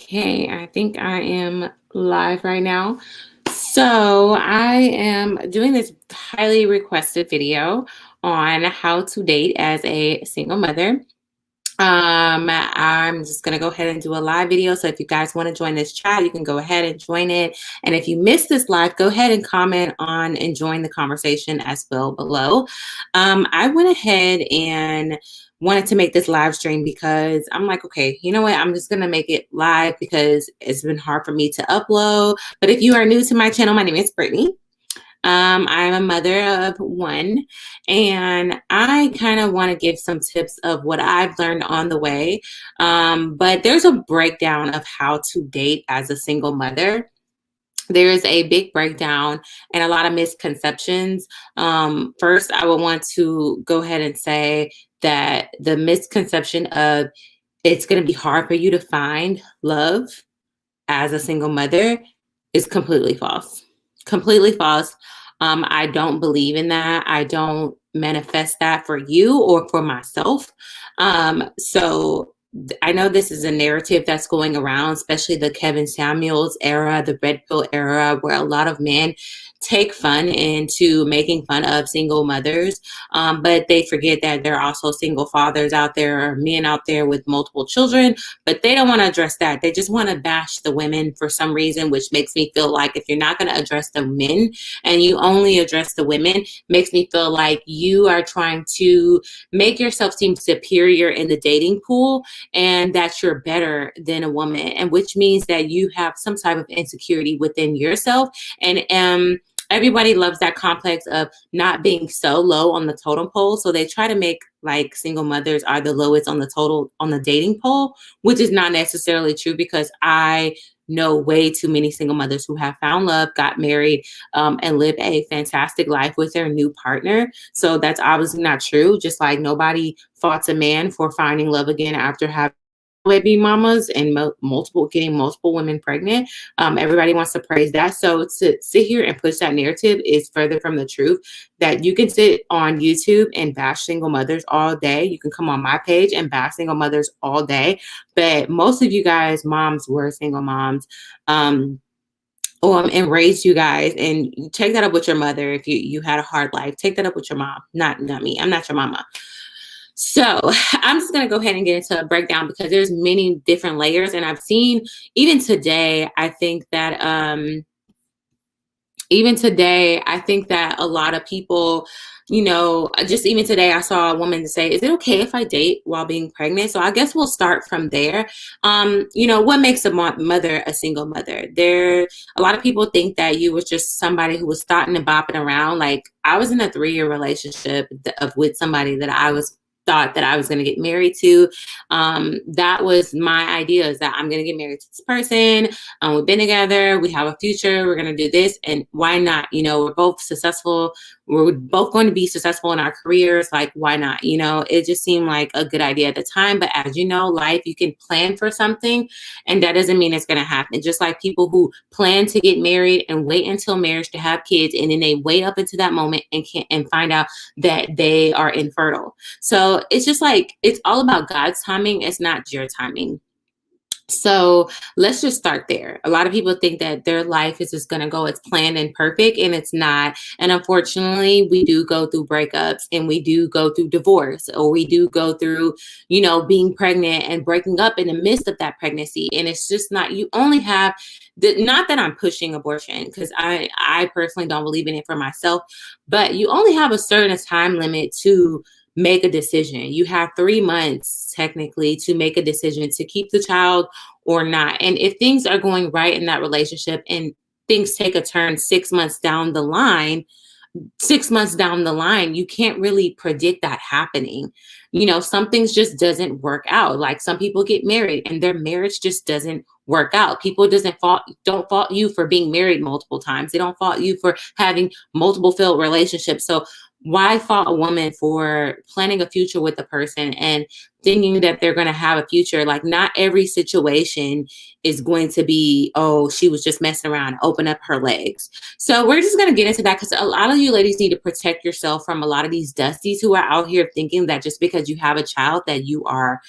Okay, I think I am live right now. So I am doing this highly requested video on how to date as a single mother. I'm just gonna go ahead and do a live video. So if you guys want to join this chat, you can go ahead and join it. And if you missed this live, go ahead and comment on and join the conversation as well below. I went ahead and wanted to make this live stream because I'm like, okay, you know what? I'm just gonna make it live because it's been hard for me to upload. But if you are new to my channel, my name is Brittany. I'm a mother of one, and I kind of want to give some tips of what I've learned on the way. But there's a breakdown of how to date as a single mother. There is a big breakdown and a lot of misconceptions. First, I would want to go ahead and say that the misconception of it's going to be hard for you to find love as a single mother is completely false. Completely false. I don't believe in that. I don't manifest that for you or for myself. I know this is a narrative that's going around, especially the Kevin Samuels era, the red pill era, where a lot of men take fun into making fun of single mothers, but they forget that there are also single fathers out there, or men out there with multiple children, but they don't want to address that. They just want to bash the women for some reason, which makes me feel like if you're not going to address the men and you only address the women, makes me feel like you are trying to make yourself seem superior in the dating pool and that you're better than a woman, and which means that you have some type of insecurity within yourself. And everybody loves that complex of not being so low on the totem pole. So they try to make like single mothers are the lowest on the dating pole, which is not necessarily true because I know way too many single mothers who have found love, got married, and live a fantastic life with their new partner. So that's obviously not true. Just like nobody faults a man for finding love again after having baby mamas and getting multiple women pregnant. Everybody wants to praise that. So to sit here and push that narrative is further from the truth. That you can sit on YouTube and bash single mothers all day. You can come on my page and bash single mothers all day. But most of you guys, moms, were single moms. And raised you guys, and take that up with your mother. If you had a hard life, take that up with your mom. Not me. I'm not your mama. So I'm just going to go ahead and get into a breakdown because there's many different layers. And I've seen even today, I think that a lot of people, just even today, I saw a woman say, is it okay if I date while being pregnant? So I guess we'll start from there. What makes a mother a single mother? A lot of people think that you was just somebody who was starting and bopping around. Like I was in a 3-year relationship with somebody that I thought that I was going to get married to. That was my idea, is that I'm going to get married to this person. We've been together. We have a future. We're going to do this. And why not? We're both successful. We're both going to be successful in our careers. Like, why not? It just seemed like a good idea at the time. But as you know, life, you can plan for something and that doesn't mean it's going to happen. Just like people who plan to get married and wait until marriage to have kids. And then they wait up into that moment and find out that they are infertile. So it's just like, it's all about God's timing. It's not your timing. So let's just start there. A lot of people think that their life is just going to go as planned and perfect, and it's not. And unfortunately, we do go through breakups, and we do go through divorce, or we do go through, being pregnant and breaking up in the midst of that pregnancy. And it's just not, you only have not that I'm pushing abortion, because I personally don't believe in it for myself, but you only have a certain time limit to make a decision. You have 3 months technically to make a decision to keep the child or not. And if things are going right in that relationship and things take a turn 6 months down the line, you can't really predict that happening. Some things just doesn't work out. Like some people get married and their marriage just doesn't work out. People don't fault you for being married multiple times. They don't fault you for having multiple failed relationships. So why fault a woman for planning a future with a person and thinking that they're going to have a future? Like not every situation is going to be, oh, she was just messing around, open up her legs. So we're just going to get into that because a lot of you ladies need to protect yourself from a lot of these dusties who are out here thinking that just because you have a child that you are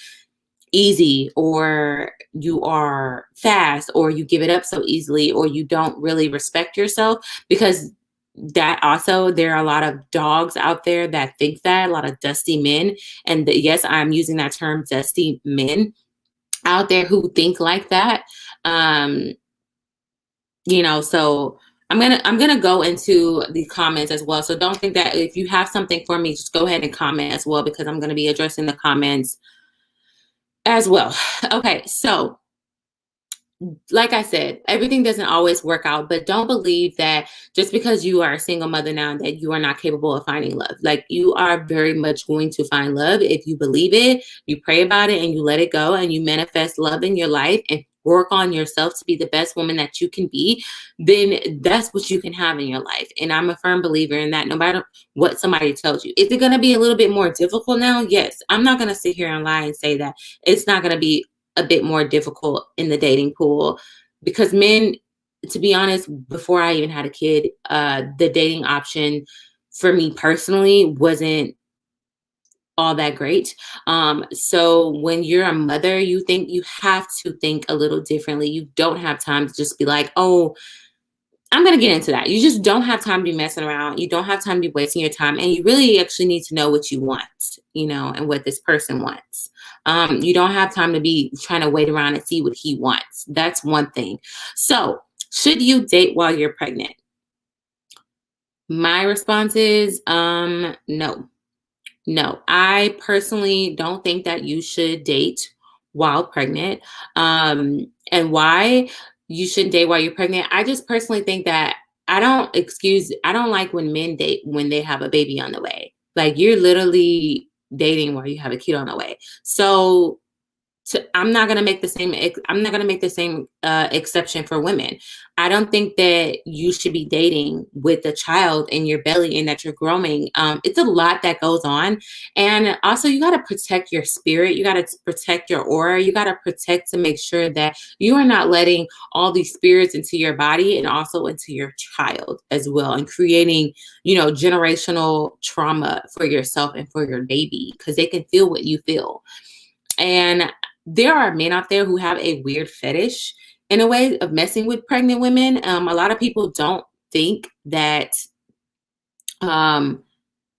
easy, or you are fast, or you give it up so easily, or you don't really respect yourself. Because that also, there are a lot of dogs out there that think that, a lot of dusty men. And yes, I'm using that term, dusty men out there who think like that. Um, so I'm gonna go into the comments as well. So don't think that if you have something for me, just go ahead and comment as well, because I'm gonna be addressing the comments as well. Okay, so like I said, everything doesn't always work out, but don't believe that just because you are a single mother now that you are not capable of finding love. Like, you are very much going to find love if you believe it, you pray about it, and you let it go, and you manifest love in your life and work on yourself to be the best woman that you can be. Then that's what you can have in your life. And I'm a firm believer in that, no matter what somebody tells you. Is it going to be a little bit more difficult now? Yes. I'm not going to sit here and lie and say that it's not going to be a bit more difficult in the dating pool, because men, to be honest, before I even had a kid, the dating option for me personally wasn't all that great. So when you're a mother, you have to think a little differently. You don't have time to just be like, oh, I'm going to get into that. You just don't have time to be messing around. You don't have time to be wasting your time. And you really actually need to know what you want, and what this person wants. You don't have time to be trying to wait around and see what he wants. That's one thing. So, should you date while you're pregnant? My response is no. No, I personally don't think that you should date while pregnant. And why you shouldn't date while you're pregnant? I just personally think that I don't like when men date when they have a baby on the way. Like, you're literally dating while you have a kid on the way. So I'm not gonna make the same. I'm not gonna make the same exception for women. I don't think that you should be dating with a child in your belly and that you're growing. It's a lot that goes on, and also you got to protect your spirit. You got to protect your aura. You got to protect to make sure that you are not letting all these spirits into your body and also into your child as well, and creating, generational trauma for yourself and for your baby, because they can feel what you feel. And there are men out there who have a weird fetish in a way of messing with pregnant women. A lot of people don't think um,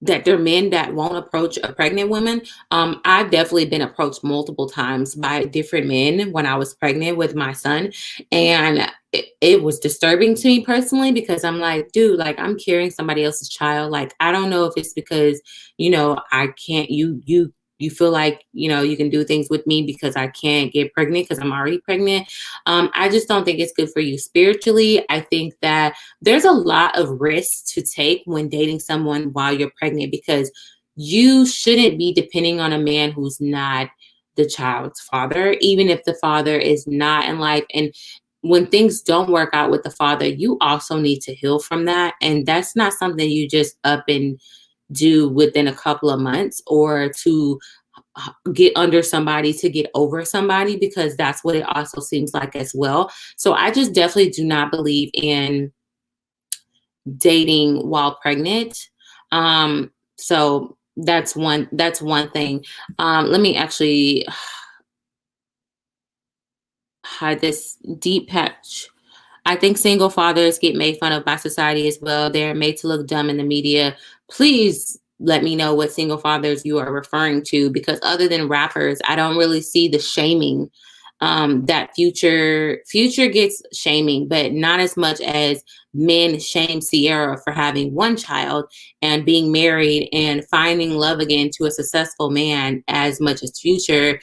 that there are men that won't approach a pregnant woman. I've definitely been approached multiple times by different men when I was pregnant with my son. And it was disturbing to me personally, because I'm like, dude, like, I'm carrying somebody else's child. Like, I don't know if it's because, I can't, you feel like, you can do things with me because I can't get pregnant because I'm already pregnant. I just don't think it's good for you spiritually. I think that there's a lot of risks to take when dating someone while you're pregnant, because you shouldn't be depending on a man who's not the child's father, even if the father is not in life. And when things don't work out with the father, you also need to heal from that. And that's not something you just up and do within a couple of months, or to get under somebody to get over somebody, because that's what it also seems like as well. So I just definitely do not believe in dating while pregnant. So that's one thing. Let me actually hide this deep patch. I think single fathers get made fun of by society as well. They're made to look dumb in the media. Please let me know what single fathers you are referring to, because other than rappers, I don't really see the shaming. That future gets shaming, but not as much as men shame Sierra for having one child and being married and finding love again to a successful man, as much as Future,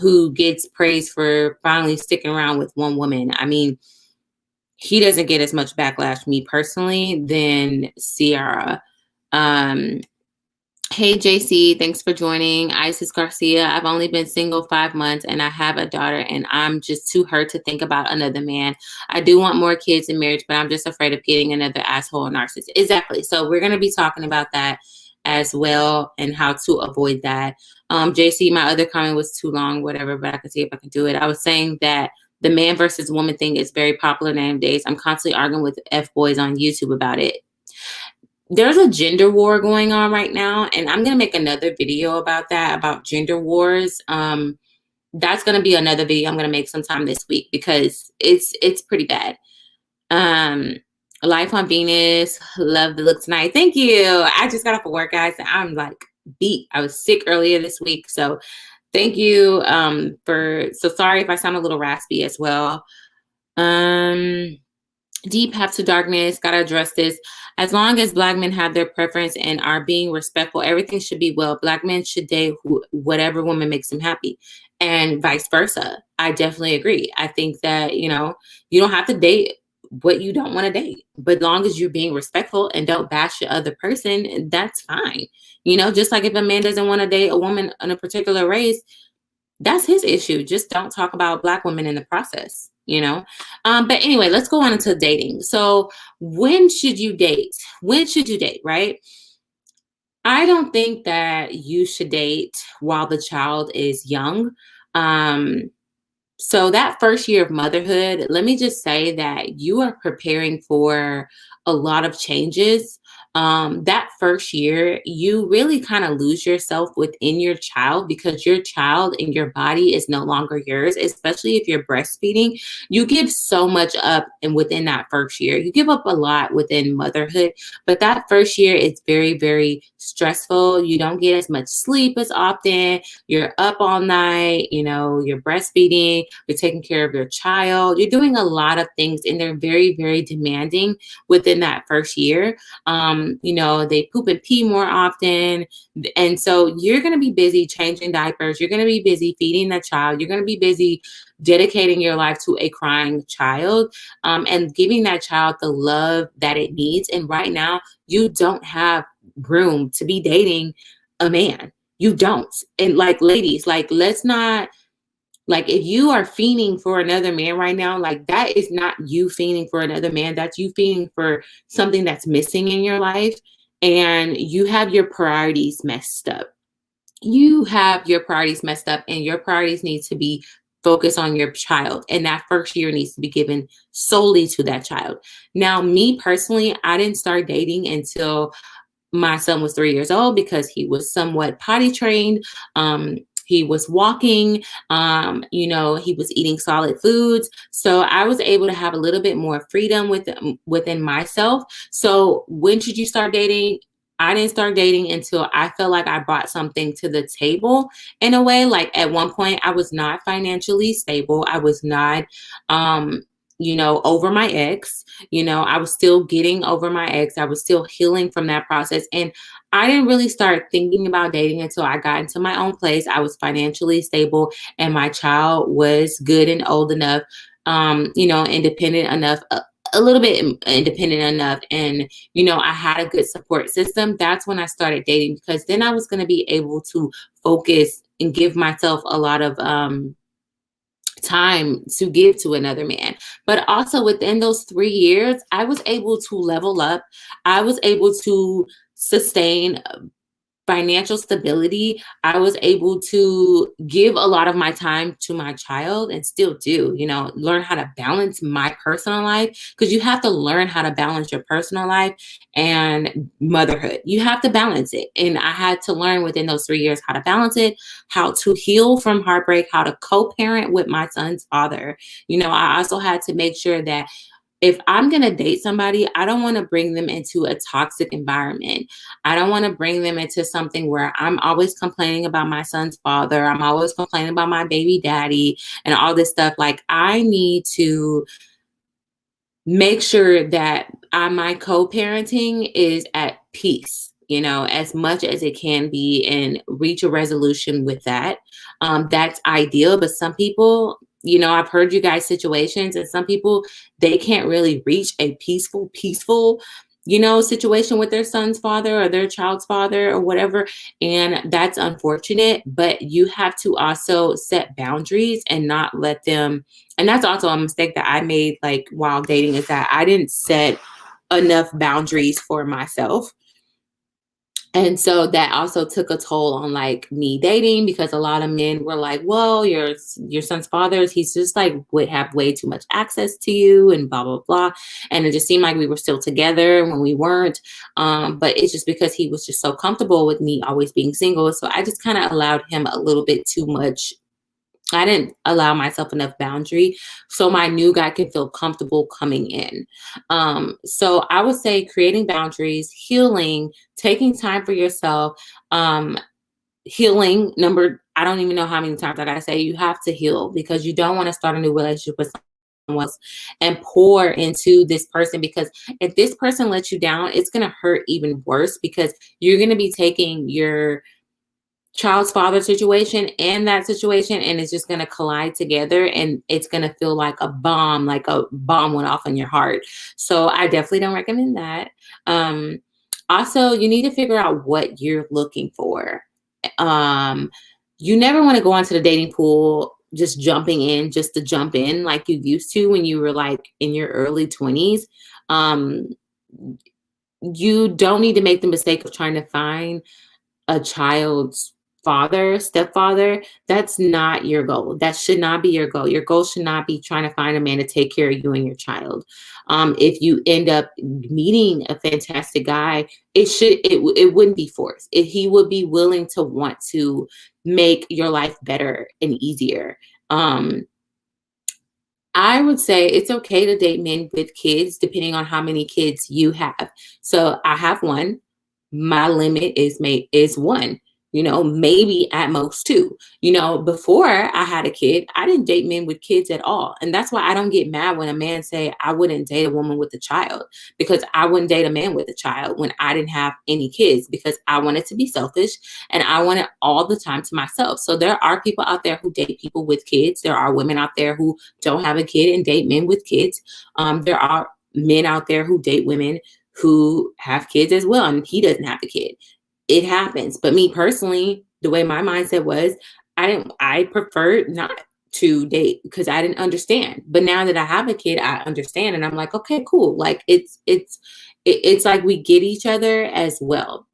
who gets praised for finally sticking around with one woman. I mean, he doesn't get as much backlash, me personally, than Ciara. Um, hey, JC, thanks for joining. Isis Garcia, I've only been single 5 months and I have a daughter, and I'm just too hurt to think about another man. I do want more kids in marriage, but I'm just afraid of getting another asshole or narcissist. Exactly. So we're going to be talking about that as well, and how to avoid that. JC, my other comment was too long, whatever, but I can see if I can do it. I was saying that the man versus woman thing is very popular nowadays. I'm constantly arguing with F boys on YouTube about it. There's a gender war going on right now, and I'm going to make another video about that, about gender wars. That's going to be another video I'm going to make sometime this week because it's pretty bad. Um, Life on Venus. Love the look tonight. Thank you. I just got off of work, guys, and I'm like beat. I was sick earlier this week, so thank you. So sorry if I sound a little raspy as well. Deep path to darkness. Gotta address this. As long as Black men have their preference and are being respectful, everything should be well. Black men should date whatever woman makes them happy, and vice versa. I definitely agree. I think that you don't have to date what you don't want to date, but as long as you're being respectful and don't bash the other person, that's fine. Just like if a man doesn't want to date a woman in a particular race, that's his issue. Just don't talk about Black women in the process. But anyway, let's go on into dating. So when should you date? When should you date, right? I don't think that you should date while the child is young. So that first year of motherhood, let me just say that you are preparing for a lot of changes. That first year, you really kind of lose yourself within your child because your child and your body is no longer yours, especially if you're breastfeeding. You give so much up and within that first year. You give up a lot within motherhood, but that first year is very, very stressful. You don't get as much sleep as often. You're up all night, you're breastfeeding, you're taking care of your child. You're doing a lot of things and they're very, very demanding within that first year. They poop and pee more often. And so you're going to be busy changing diapers. You're going to be busy feeding the child. You're going to be busy dedicating your life to a crying child, and giving that child the love that it needs. And right now, you don't have room to be dating a man. You don't. And like, ladies, let's not, if you are fiending for another man right now, that is not you fiending for another man. That's you fiending for something that's missing in your life. And you have your priorities messed up. You have your priorities messed up, and your priorities need to be focused on your child. And that first year needs to be given solely to that child. Now, me personally, I didn't start dating until my son was 3 years old because he was somewhat potty trained. He was walking, he was eating solid foods. So I was able to have a little bit more freedom within myself. So when should you start dating? I didn't start dating until I felt like I brought something to the table in a way. Like at one point, I was not financially stable. I was not, over my ex. I was still getting over my ex. I was still healing from that process. And I didn't really start thinking about dating until I got into my own place. I was financially stable and my child was good and old enough, independent enough, a little bit independent enough. And, I had a good support system. That's when I started dating, because then I was going to be able to focus and give myself a lot of, time to give to another man. But also within those 3 years, I was able to level up. I was able to sustain financial stability. I was able to give a lot of my time to my child and still do, learn how to balance my personal life, because you have to learn how to balance your personal life and motherhood. You have to balance it. And I had to learn within those 3 years how to balance it, how to heal from heartbreak, how to co-parent with my son's father. I also had to make sure that if I'm going to date somebody, I don't want to bring them into a toxic environment. I don't want to bring them into something where I'm always complaining about my son's father. I'm always complaining about my baby daddy and all this stuff. I need to make sure that my co-parenting is at peace, as much as it can be, and reach a resolution with that. That's ideal. But some people, I've heard you guys' situations, and some people, they can't really reach a peaceful, situation with their son's father or their child's father or whatever. And that's unfortunate, but you have to also set boundaries and not let them. And that's also a mistake that I made, while dating, is that I didn't set enough boundaries for myself. And so that also took a toll on me dating, because a lot of men were like, well, your son's father, he's just would have way too much access to you and blah, blah, blah. And it just seemed like we were still together when we weren't. But it's just because he was just so comfortable with me always being single. So I just kind of allowed him a little bit too much I didn't allow myself enough boundary so my new guy can feel comfortable coming in. So I would say creating boundaries, healing, taking time for yourself, um, healing. I don't even know how many times I gotta say you have to heal because you don't want to start a new relationship with someone else and pour into this person, because if this person lets you down, it's gonna hurt even worse because you're gonna be taking your child's father situation and that situation, and it's just going to collide together, and it's going to feel like a bomb went off in your heart. So I definitely don't recommend that. um Also, you need to figure out what you're looking for. um you never want to go onto the dating pool just jumping in just to jump in like you used to when you were like in your early 20s. um you don't need to make the mistake of trying to find a child's stepfather. That's not your goal. That should not be your goal. Your goal should not be trying to find a man to take care of you and your child. If you end up meeting a fantastic guy, it wouldn't be forced. He would be willing to want to make your life better and easier. Um, I would say it's okay to date men with kids, depending on how many kids you have. So I have one. My limit is one. Maybe at most two. Before I had a kid, I didn't date men with kids at all, and that's why I don't get mad when a man say I wouldn't date a woman with a child, because I wouldn't date a man with a child when I didn't have any kids, because I wanted to be selfish and I wanted all the time to myself. So there are people out there who date people with kids. There are women out there who don't have a kid and date men with kids. There are men out there who date women who have kids as well, and he doesn't have a kid. It happens. But me personally, the way my mindset was, I preferred not to date because I didn't understand. But now that I have a kid, I understand, and I'm like, okay, cool. Like it's like we get each other as well.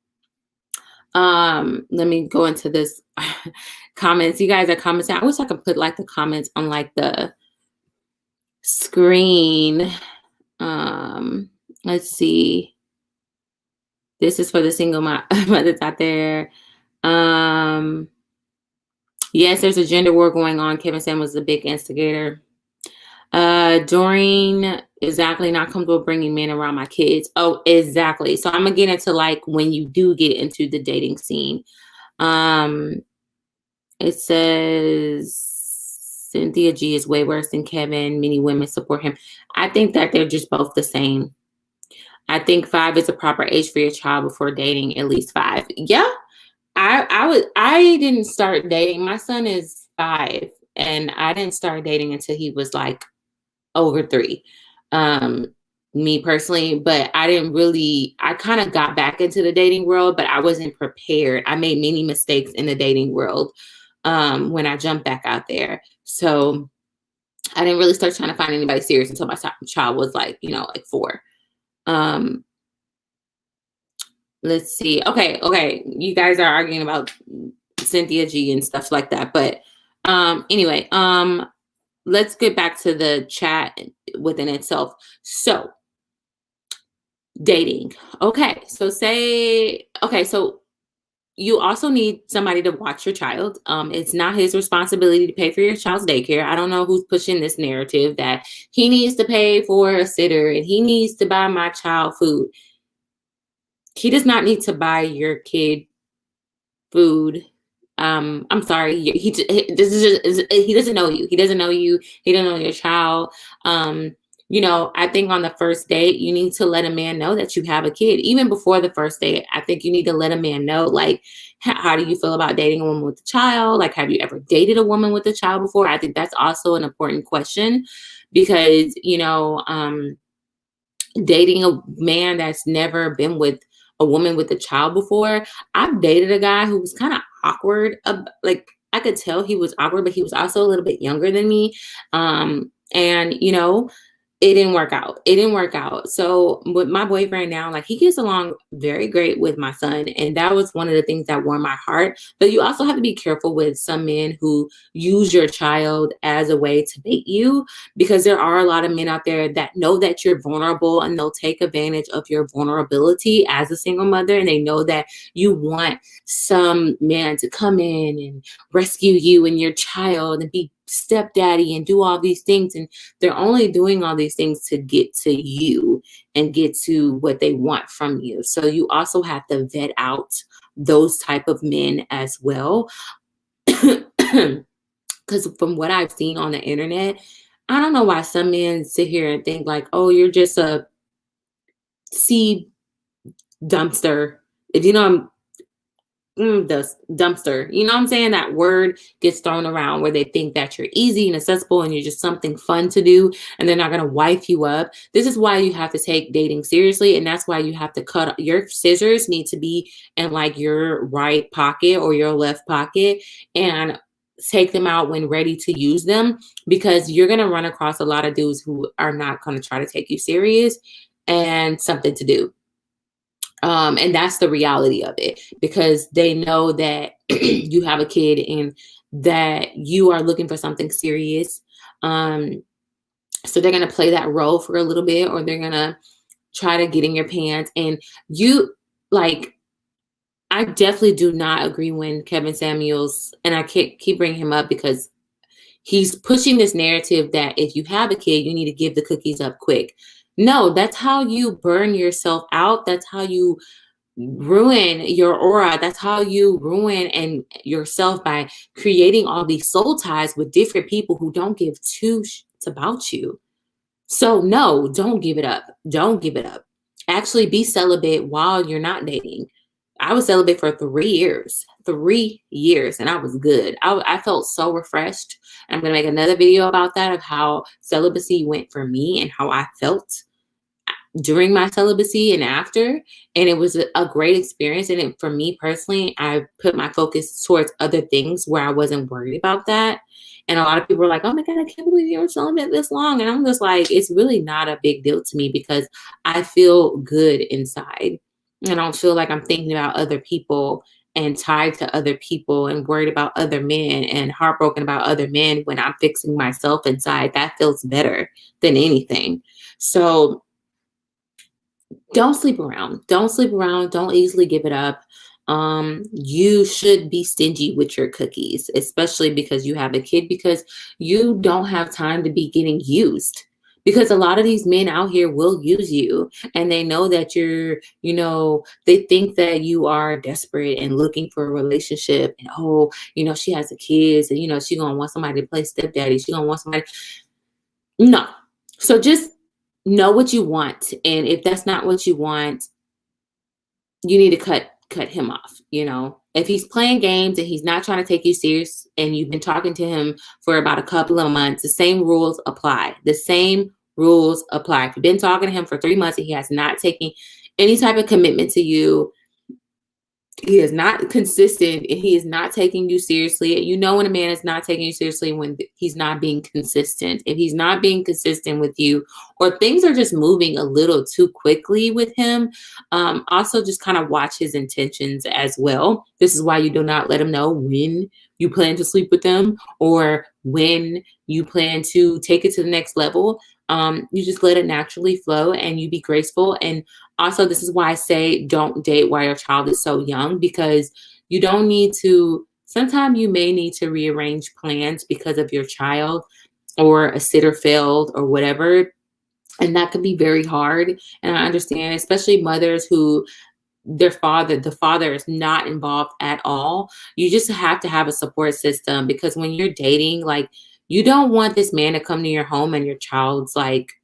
Let me go into this comments. You guys are commenting. I wish I could put like the comments on like the screen. Let's see. This is for the single mothers out there. Yes, there's a gender war going on. Kevin Sam was the big instigator. Doreen, exactly, not comfortable bringing men around my kids. Oh, exactly. So I'm gonna get into like when you do get into the dating scene. It says Cynthia G is way worse than Kevin. Many women support him. I think that they're just both the same. I think 5 is a proper age for your child before dating, at least 5. Yeah, I didn't start dating. My son is 5, and I didn't start dating until he was like over 3. Me personally, but I kind of got back into the dating world, but I wasn't prepared. I made many mistakes in the dating world when I jumped back out there. So I didn't really start trying to find anybody serious until my child was like 4. Let's see. Okay. You guys are arguing about Cynthia G and stuff like that. But anyway, let's get back to the chat within itself. So dating. So you also need somebody to watch your child. It's not his responsibility to pay for your child's daycare. I don't know who's pushing this narrative that he needs to pay for a sitter and he needs to buy my child food. He does not need to buy your kid food. I'm sorry. He doesn't know you. He doesn't know you. He doesn't know your child. I think on the first date, you need to let a man know that you have a kid. Even before the first date, I think you need to let a man know, like, how do you feel about dating a woman with a child? Like, have you ever dated a woman with a child before? I think that's also an important question because, dating a man that's never been with a woman with a child before. I've dated a guy who was kind of awkward. Like I could tell he was awkward, but he was also a little bit younger than me. And It didn't work out. It didn't work out. So with my boyfriend now, like he gets along very great with my son. And that was one of the things that warmed my heart. But you also have to be careful with some men who use your child as a way to bait you, because there are a lot of men out there that know that you're vulnerable and they'll take advantage of your vulnerability as a single mother. And they know that you want some man to come in and rescue you and your child and be stepdaddy and do all these things. And they're only doing all these things to get to you and get to what they want from you. So you also have to vet out those type of men as well. Because from what I've seen on the internet, I don't know why some men sit here and think like, oh, you're just a seed dumpster. If you know the dumpster, you know what I'm saying? That word gets thrown around where they think that you're easy and accessible and you're just something fun to do and they're not going to wife you up. This is why you have to take dating seriously, and that's why you have to cut your scissors need to be in like your right pocket or your left pocket, and take them out when ready to use them, because you're going to run across a lot of dudes who are not going to try to take you serious and something to do. And that's the reality of it, because they know that you have a kid and that you are looking for something serious. So they're going to play that role for a little bit, or they're going to try to get in your pants. And you, like, I definitely do not agree when Kevin Samuels, and I keep bringing him up because he's pushing this narrative that if you have a kid, you need to give the cookies up quick. No, that's how you burn yourself out. That's how you ruin your aura. That's how you ruin and yourself, by creating all these soul ties with different people who don't give two shits about you. So no, don't give it up. Don't give it up. Actually be celibate while you're not dating. I was celibate for 3 years, 3 years, and I was good. I felt so refreshed. I'm going to make another video about that, of how celibacy went for me and how I felt during my celibacy and after. And it was a great experience. And for me personally, I put my focus towards other things where I wasn't worried about that. And a lot of people were like, oh my God, I can't believe you were celibate this long. And I'm just like, it's really not a big deal to me, because I feel good inside. I don't feel like I'm thinking about other people and tied to other people and worried about other men and heartbroken about other men when I'm fixing myself inside. That feels better than anything. So don't sleep around. Don't sleep around. Don't easily give it up. You should be stingy with your cookies, especially because you have a kid, because you don't have time to be getting used. Because a lot of these men out here will use you, and they know that you're, they think that you are desperate and looking for a relationship. And, oh, she has a kids, and, she's going to want somebody to play stepdaddy. She's going to want somebody. No. So just know what you want. And if that's not what you want, you need to cut him off. If he's playing games and he's not trying to take you serious, and you've been talking to him for about a couple of months, the same rules apply. The same rules apply. If you've been talking to him for 3 months and he has not taken any type of commitment to you, he is not consistent, and he is not taking you seriously. When a man is not taking you seriously, when he's not being consistent. If he's not being consistent with you, or things are just moving a little too quickly with him, also just kind of watch his intentions as well. This is why you do not let him know when you plan to sleep with them, or when you plan to take it to the next level. You just let it naturally flow, and you be graceful. And also, this is why I say don't date while your child is so young, because you don't need to. Sometimes you may need to rearrange plans because of your child, or a sitter failed, or whatever. And that could be very hard. And I understand, especially mothers who the father is not involved at all. You just have to have a support system, because when you're dating, like, you don't want this man to come to your home and your child's like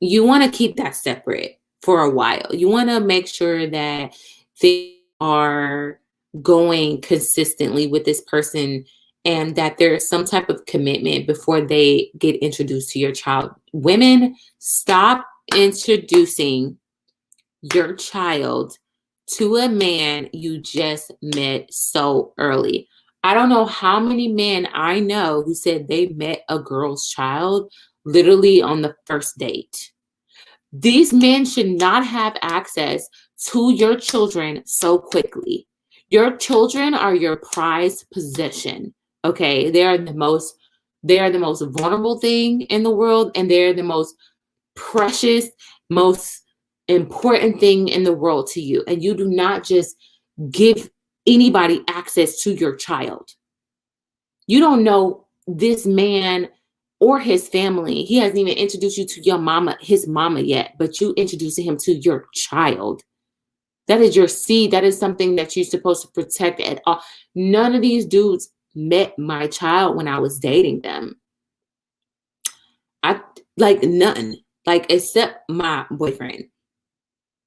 you want to keep that separate for a while. You want to make sure that they are going consistently with this person, and that there's some type of commitment before they get introduced to your child. Women, stop introducing your child to a man you just met so early. I don't know how many men I know who said they met a girl's child literally on the first date. These men should not have access to your children so quickly. Your children are your prized possession. Okay, they are the most vulnerable thing in the world, and they're the most precious, most important thing in the world to you. And you do not just give anybody access to your child. You don't know this man or his family. He hasn't even introduced you to your mama, his mama yet, but you introducing him to your child. That is your seed. That is something that you're supposed to protect at all. None of these dudes met my child when I was dating them. I like none, like except my boyfriend.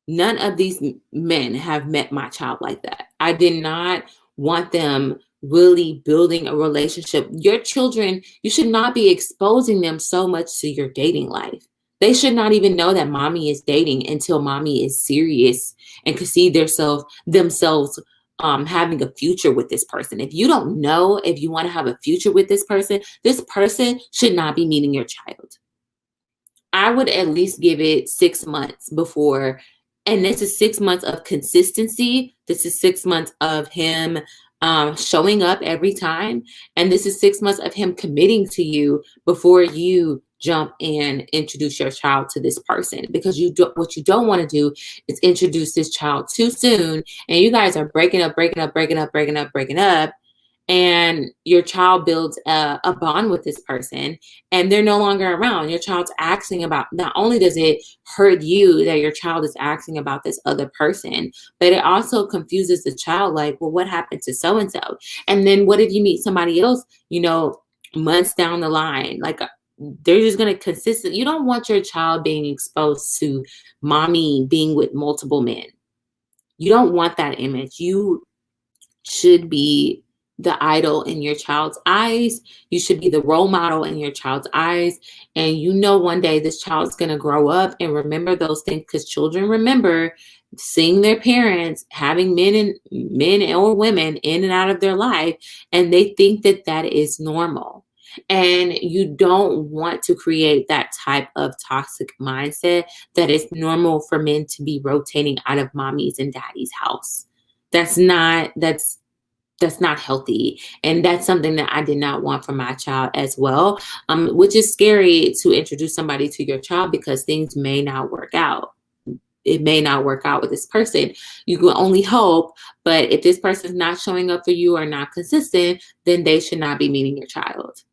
None of these men have met my child like that. I did not want them really building a relationship. Your children, you should not be exposing them so much to your dating life. They should not even know that mommy is dating until mommy is serious and can see themselves having a future with this person. If you don't know if you want to have a future with this person should not be meeting your child. I would at least give it 6 months before. And this is 6 months of consistency. This is 6 months of him showing up every time. And this is 6 months of him committing to you before you jump and introduce your child to this person. Because what you don't want to do is introduce this child too soon. And you guys are breaking up, and your child builds a bond with this person, and they're no longer around. Your child's asking about, not only does it hurt you that your child is asking about this other person, but it also confuses the child, like, well, what happened to so-and-so? And then what if you meet somebody else, months down the line? Like, they're just going to consistent. You don't want your child being exposed to mommy being with multiple men. You don't want that image. You should be the idol in your child's eyes. You should be the role model in your child's eyes. And one day this child's going to grow up and remember those things, because children remember seeing their parents having men or women in and out of their life, and they think that that is normal. And you don't want to create that type of toxic mindset that it's normal for men to be rotating out of mommy's and daddy's house. That's not healthy. And that's something that I did not want for my child as well, which is scary to introduce somebody to your child, because things may not work out. It may not work out with this person. You can only hope, but if this person's not showing up for you or not consistent, then they should not be meeting your child.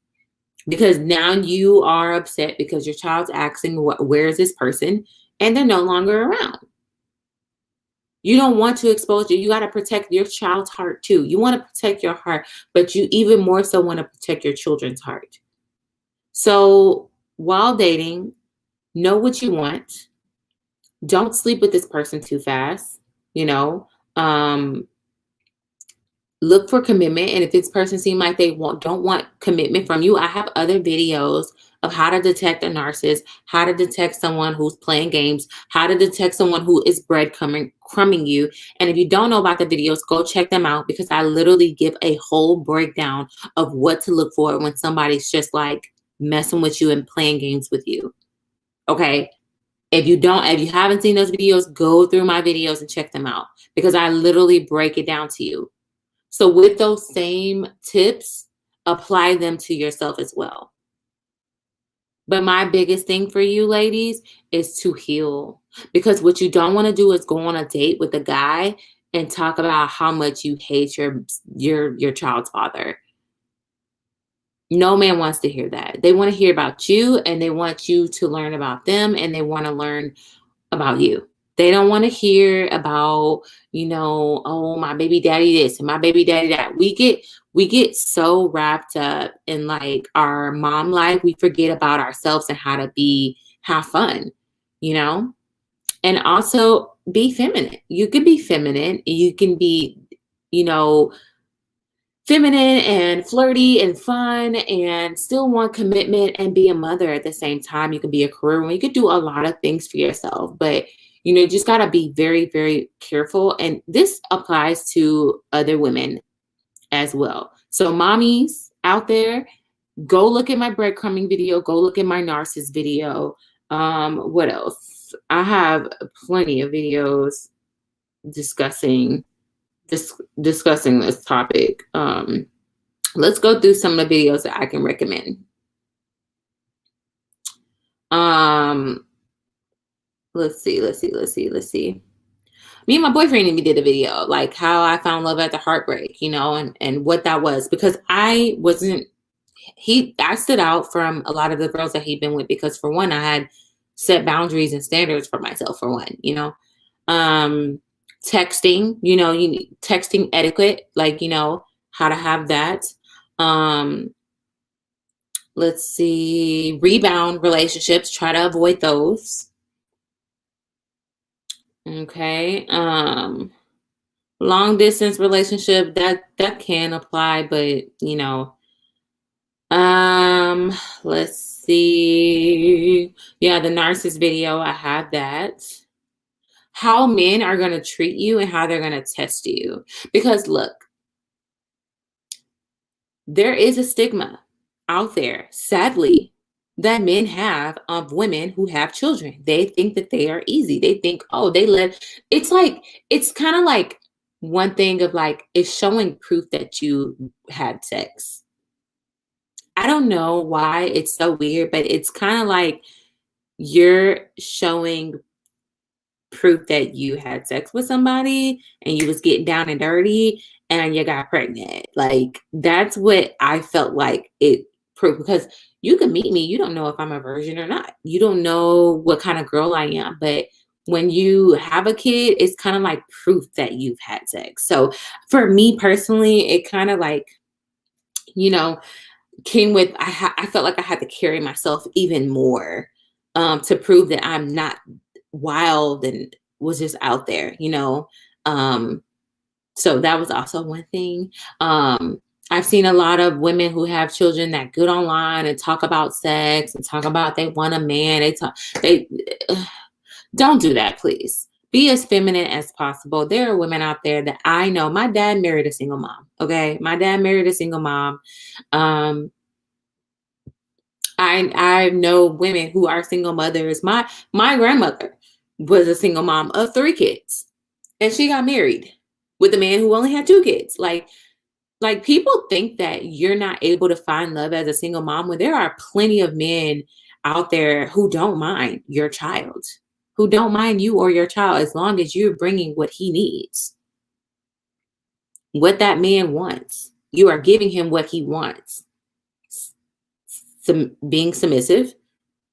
Because now you are upset because your child's asking, where is this person? And they're no longer around. You don't want to expose you. You got to protect your child's heart too. You want to protect your heart, but you even more so want to protect your children's heart. So while dating, know what you want. Don't sleep with this person too fast. Look for commitment. And if this person seems like they don't want commitment from you, I have other videos of how to detect a narcissist, how to detect someone who's playing games, how to detect someone who is breadcrumbing you. And if you don't know about the videos, go check them out, because I literally give a whole breakdown of what to look for when somebody's just like messing with you and playing games with you. Okay. If you haven't seen those videos, go through my videos and check them out, because I literally break it down to you. So with those same tips, apply them to yourself as well. But my biggest thing for you ladies is to heal, because what you don't want to do is go on a date with a guy and talk about how much you hate your child's father. No man wants to hear that. They want to hear about you, and they want you to learn about them, and they want to learn about you. They don't want to hear about, oh, my baby daddy this and my baby daddy that. We get so wrapped up in like our mom life, we forget about ourselves and how to have fun, and also be feminine. You can be feminine. You can be, feminine and flirty and fun and still want commitment and be a mother at the same time. You can be a career woman. You could do a lot of things for yourself, but you just got to be very, very careful. And this applies to other women as well. So mommies out there, Go look at my breadcrumbing video. Go look at my narcissist video. What else? I have plenty of videos discussing discussing this topic. Let's go through some of the videos that I can recommend. Let's see. Me and my boyfriend even did a video, like how I found love at the heartbreak, and what that was, because I stood out from a lot of the girls that he'd been with, because for one, I had set boundaries and standards for myself, for one, texting, you need texting etiquette, like, how to have that. Let's see, rebound relationships, try to avoid those. Okay. Long distance relationship, that can apply, but let's see. Yeah, the narcissist video, I have that. How men are going to treat you and how they're going to test you. Because look, there is a stigma out there, sadly, that men have of women who have children. They think that they are easy. They think, oh, it's kind of like one thing of like, it's showing proof that you had sex. I don't know why it's so weird, but it's kind of like you're showing proof that you had sex with somebody and you was getting down and dirty and you got pregnant. Like, that's what I felt like it proved, because you can meet me, you don't know if I'm a virgin or not. You don't know what kind of girl I am, but when you have a kid, it's kind of like proof that you've had sex. So for me personally, it kind of like, came with, I felt like I had to carry myself even more to prove that I'm not wild and was just out there, so that was also one thing. I've seen a lot of women who have children that get online and talk about sex and talk about they want a man. They don't do that, please. Be as feminine as possible. There are women out there that I know. My dad married a single mom. Okay, my dad married a single mom. I know women who are single mothers. My grandmother was a single mom of 3 kids, and she got married with a man who only had 2 kids. Like people think that you're not able to find love as a single mom, when there are plenty of men out there who don't mind your child, who don't mind you or your child, as long as you're bringing what he needs, what that man wants. You are giving him what he wants. Being submissive,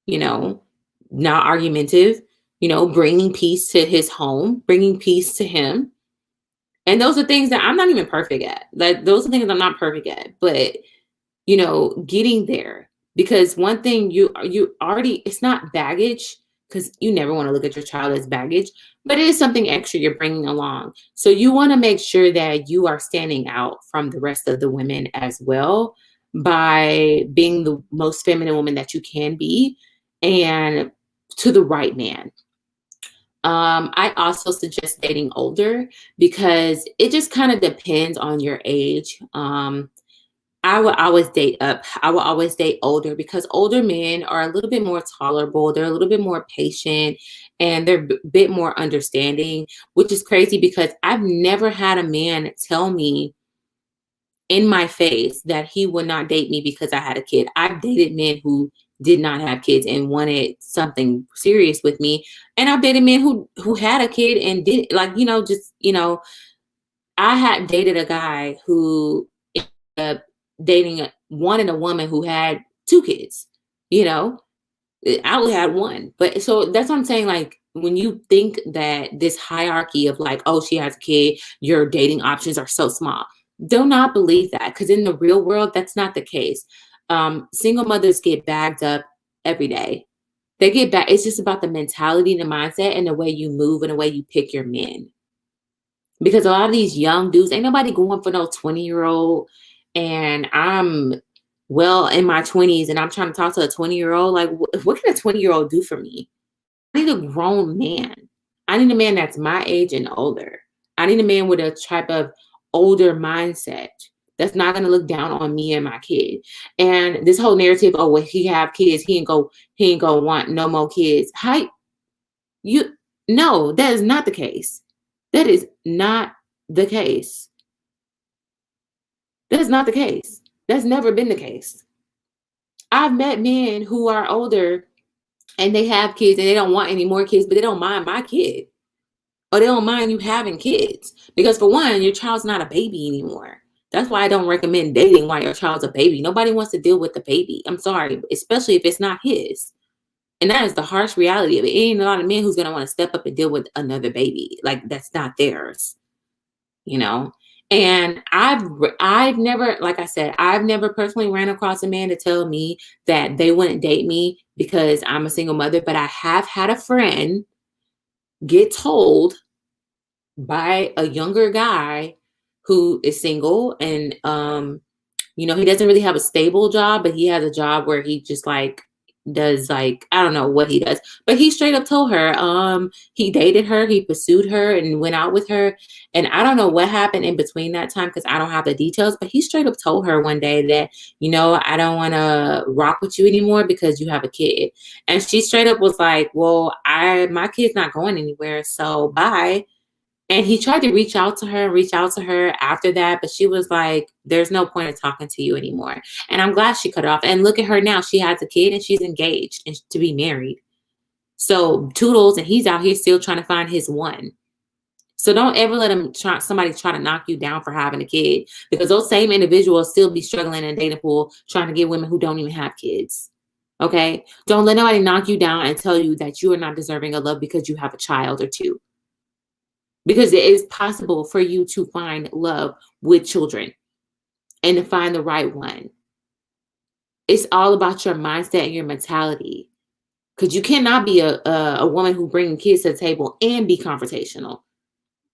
not argumentative, bringing peace to his home, bringing peace to him. And those are things that I'm not even perfect at. Like, those are things I'm not perfect at, but getting there, because one thing you already, it's not baggage, because you never want to look at your child as baggage, but it is something extra you're bringing along. So you want to make sure that you are standing out from the rest of the women as well, by being the most feminine woman that you can be, and to the right man. I also suggest dating older, because it just kind of depends on your age. I will always date up. I will always date older, because older men are a little bit more tolerable. They're a little bit more patient, and they're a bit more understanding, which is crazy, because I've never had a man tell me in my face that he would not date me because I had a kid. I've dated men who did not have kids and wanted something serious with me. And I've dated men who had a kid and did, like, I had dated a guy who ended up dating wanting a woman who had 2 kids. I only had 1. But so that's what I'm saying. Like, when you think that this hierarchy of like, oh, she has a kid, your dating options are so small. Do not believe that, because in the real world, that's not the case. Single mothers get bagged up every day. They get back. It's just about the mentality, the mindset, and the way you move and the way you pick your men. Because a lot of these young dudes, ain't nobody going for no 20-year-old. And I'm well in my 20s and I'm trying to talk to a 20-year-old. Like, what can a 20-year-old do for me? I need a grown man. I need a man that's my age and older. I need a man with a type of older mindset, that's not going to look down on me and my kid. And this whole narrative, oh, well, he have kids, he ain't go want no more kids. How you no, that is not the case. That is not the case. That is not the case. That's never been the case. I've met men who are older and they have kids and they don't want any more kids, but they don't mind my kid. Or they don't mind you having kids. Because for one, your child's not a baby anymore. That's why I don't recommend dating while your child's a baby. Nobody wants to deal with the baby. I'm sorry, especially if it's not his. And that is the harsh reality of it. It ain't a lot of men who's going to want to step up and deal with another baby. Like, that's not theirs, you know? And I've never, like I said, I've never personally ran across a man to tell me that they wouldn't date me because I'm a single mother, but I have had a friend get told by a younger guy who is single and he doesn't really have a stable job, but he has a job where he just like does like, I don't know what he does, but he straight up told her he dated her, he pursued her and went out with her, and I don't know what happened in between that time because I don't have the details, but he straight up told her one day that, I don't want to rock with you anymore because you have a kid. And she straight up was like, well, my kid's not going anywhere, so bye. And he tried to reach out to her after that, but she was like, there's no point in talking to you anymore. And I'm glad she cut it off. And look at her now. She has a kid and she's engaged and to be married. So toodles, and he's out here still trying to find his one. So don't ever let somebody try to knock you down for having a kid, because those same individuals still be struggling in a dating pool trying to get women who don't even have kids. Okay? Don't let nobody knock you down and tell you that you are not deserving of love because you have a child or two. Because it is possible for you to find love with children and to find the right one. It's all about your mindset and your mentality. Because you cannot be a woman who brings kids to the table and be confrontational.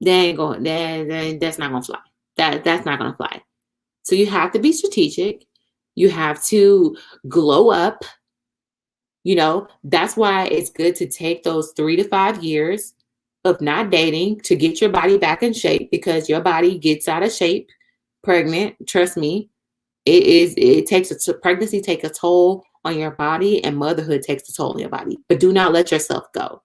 That's not going to fly. That's not going to fly. So you have to be strategic. You have to glow up. That's why it's good to take those 3 to 5 years of not dating to get your body back in shape, because your body gets out of shape pregnant. Trust me, pregnancy takes a toll on your body, and motherhood takes a toll on your body. But do not let yourself go.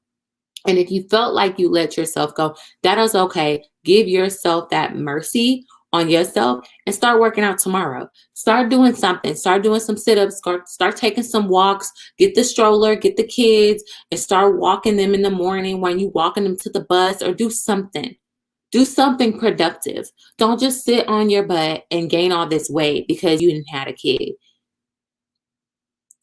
And if you felt like you let yourself go, that is okay. Give yourself that mercy on yourself and start working out tomorrow. Start doing something. Start doing some sit-ups. Start taking some walks. Get the stroller, get the kids, and start walking them in the morning when you walking them to the bus, or do something. Do something productive. Don't just sit on your butt and gain all this weight because you didn't have a kid.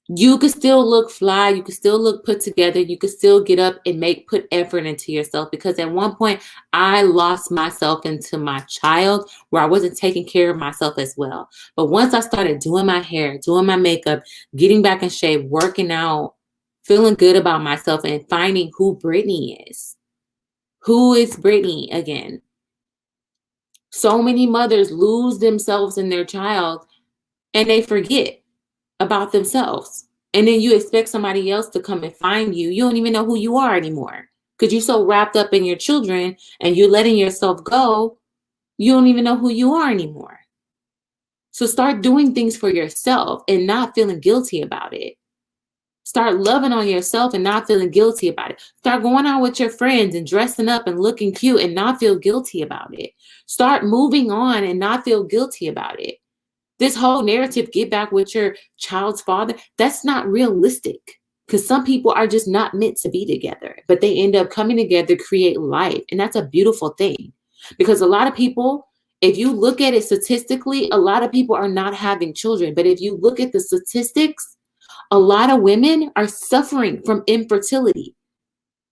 You could still look fly. You could still look put together. You could still get up and put effort into yourself, because at one point I lost myself into my child where I wasn't taking care of myself as well. But once I started doing my hair, doing my makeup, getting back in shape, working out, feeling good about myself, and finding who Brittany is. Who is Brittany again? So many mothers lose themselves in their child and they forget about themselves. And then you expect somebody else to come and find you. You don't even know who you are anymore because you're so wrapped up in your children and you're letting yourself go. You don't even know who you are anymore. So start doing things for yourself and not feeling guilty about it. Start loving on yourself and not feeling guilty about it. Start going out with your friends and dressing up and looking cute and not feel guilty about it. Start moving on and not feel guilty about it. This whole narrative, get back with your child's father, that's not realistic, because some people are just not meant to be together, but they end up coming together, create life. And that's a beautiful thing, because a lot of people, if you look at it statistically, a lot of people are not having children. But if you look at the statistics, a lot of women are suffering from infertility.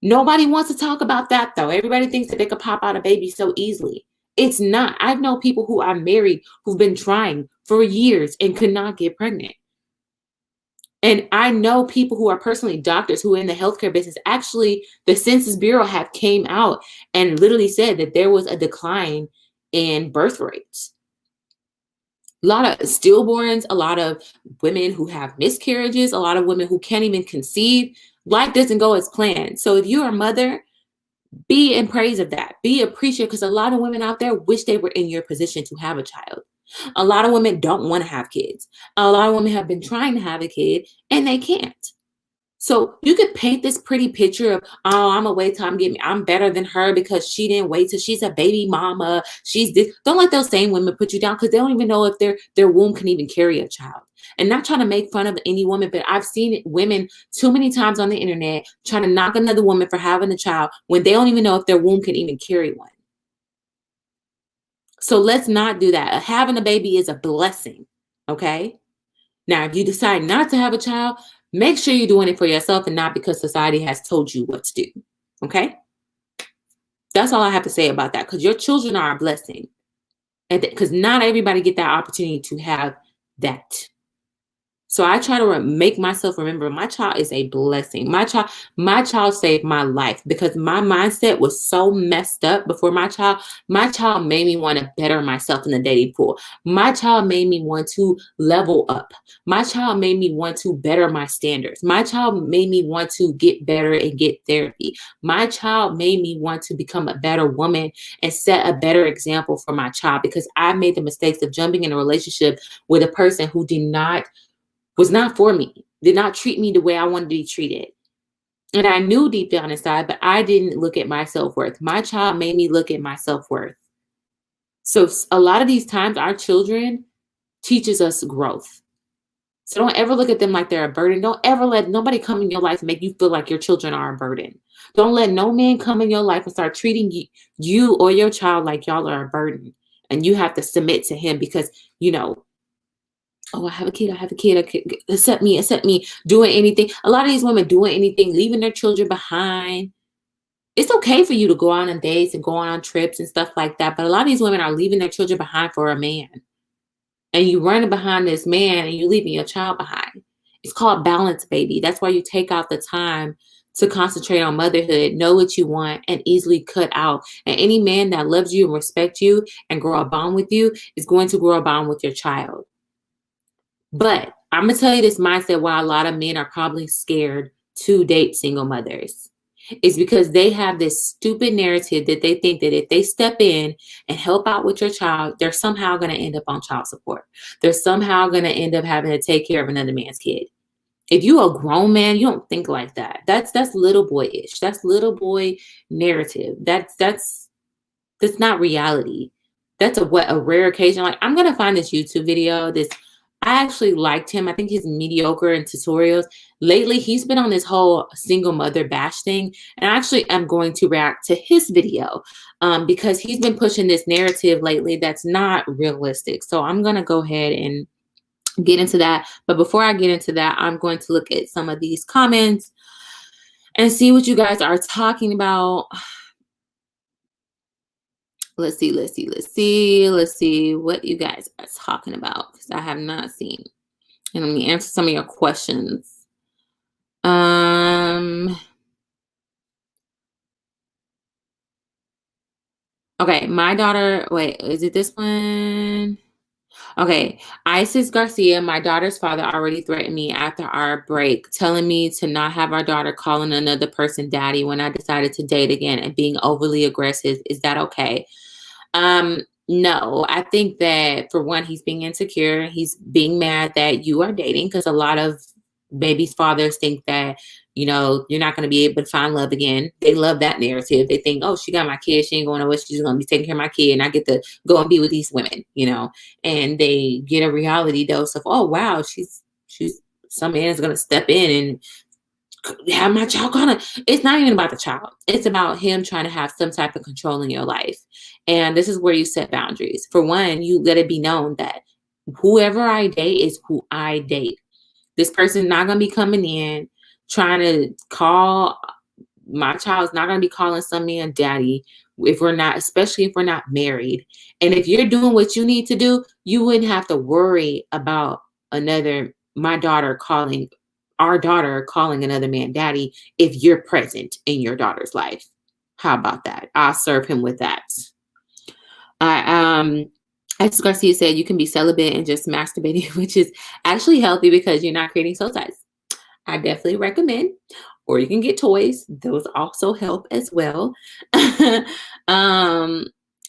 Nobody wants to talk about that, though. Everybody thinks that they could pop out a baby so easily. It's not. I know people who are married who've been trying for years and could not get pregnant. And I know people who are personally doctors who are in the healthcare business. Actually, the Census Bureau have came out and literally said that there was a decline in birth rates. A lot of stillborns, a lot of women who have miscarriages, a lot of women who can't even conceive. Life doesn't go as planned. So if you're a mother, be in praise of that. Be appreciative, because a lot of women out there wish they were in your position to have a child. A lot of women don't want to have kids. A lot of women have been trying to have a kid and they can't. So you could paint this pretty picture of, oh, I'm gonna wait till I'm better than her because she didn't wait till she's a baby mama. She's this. Don't let those same women put you down because they don't even know if their womb can even carry a child. And not trying to make fun of any woman, but I've seen women too many times on the internet trying to knock another woman for having a child when they don't even know if their womb can even carry one. So let's not do that. Having a baby is a blessing. Okay. Now, if you decide not to have a child, make sure you're doing it for yourself and not because society has told you what to do. Okay? That's all I have to say about that because your children are a blessing. And because not everybody get that opportunity to have that. So I try to make myself remember my child is a blessing. My child saved my life because my mindset was so messed up before my child. My child made me want to better myself in the dating pool. My child made me want to level up. My child made me want to better my standards. My child made me want to get better and get therapy. My child made me want to become a better woman and set a better example for my child because I made the mistakes of jumping in a relationship with a person who was not for me, did not treat me the way I wanted to be treated. And I knew deep down inside, but I didn't look at my self-worth. My child made me look at my self-worth. So a lot of these times, our children teaches us growth. So don't ever look at them like they're a burden. Don't ever let nobody come in your life and make you feel like your children are a burden. Don't let no man come in your life and start treating you or your child like y'all are a burden. And you have to submit to him because, oh, I have a kid, accept me, doing anything. A lot of these women doing anything, leaving their children behind. It's okay for you to go out on dates and go on trips and stuff like that. But a lot of these women are leaving their children behind for a man. And you running behind this man and you leaving your child behind. It's called balance, baby. That's why you take out the time to concentrate on motherhood, know what you want, and easily cut out. And any man that loves you and respects you and grow a bond with you is going to grow a bond with your child. But I'm going to tell you this mindset why a lot of men are probably scared to date single mothers. It's because they have this stupid narrative that they think that if they step in and help out with your child, they're somehow going to end up on child support. They're somehow going to end up having to take care of another man's kid. If you a grown man, you don't think like that. That's little boyish. That's little boy narrative. That's not reality. That's a rare occasion. Like I'm going to find this YouTube video, I actually liked him. I think he's mediocre in tutorials. Lately, he's been on this whole single mother bash thing. And I actually am going to react to his video because he's been pushing this narrative lately that's not realistic. So I'm going to go ahead and get into that. But before I get into that, I'm going to look at some of these comments and see what you guys are talking about. Let's see what you guys are talking about because I have not seen. And let me answer some of your questions. Okay, my daughter, wait, is it this one? Okay, Isis Garcia, my daughter's father already threatened me after our break, telling me to not have our daughter calling another person daddy when I decided to date again and being overly aggressive. Is that okay? No, I think that for one, he's being insecure. He's being mad that you are dating because a lot of babies' fathers think that, you're not going to be able to find love again. They love that narrative. They think, oh, she got my kid. She ain't going nowhere. She's going to be taking care of my kid. And I get to go and be with these women, and they get a reality dose of, oh, wow, she's some man is going to step in and have my child gonna. It's not even about the child. It's about him trying to have some type of control in your life. And this is where you set boundaries. For one, you let it be known that whoever I date is who I date. This person's not gonna be coming in trying to call my child's not gonna be calling some man daddy especially if we're not married. And if you're doing what you need to do, you wouldn't have to worry about our daughter calling another man daddy if you're present in your daughter's life. How about that? I'll serve him with that. As Garcia said, you can be celibate and just masturbating, which is actually healthy because you're not creating soul ties. I definitely recommend. Or you can get toys. Those also help as well.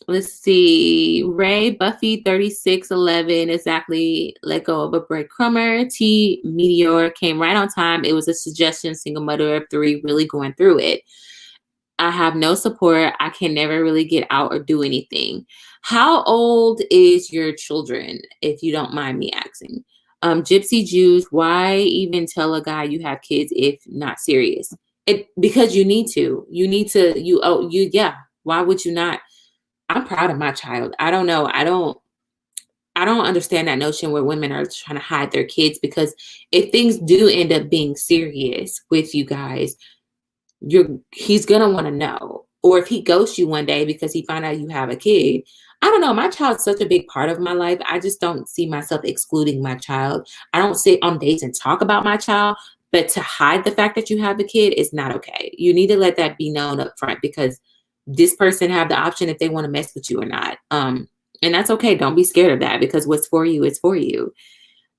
Let's see. Ray Buffy 3611 exactly let go of a breadcrumber. T Meteor came right on time. It was a suggestion, single mother of three, really going through it. I have no support. I can never really get out or do anything. How old is your children, if you don't mind me asking? Gypsy Jews, why even tell a guy you have kids if not serious? It because you need to. You need to. Yeah. Why would you not? I'm proud of my child. I don't know. I don't understand that notion where women are trying to hide their kids, because if things do end up being serious with you guys, he's gonna want to know. Or if he ghosts you one day because he found out you have a kid, I don't know. My child's such a big part of my life. I just don't see myself excluding my child. I don't sit on dates and talk about my child, but to hide the fact that you have a kid is not okay. You need to let that be known up front, because this person have the option if they want to mess with you or not. And that's okay. Don't be scared of that, because what's for you is for you.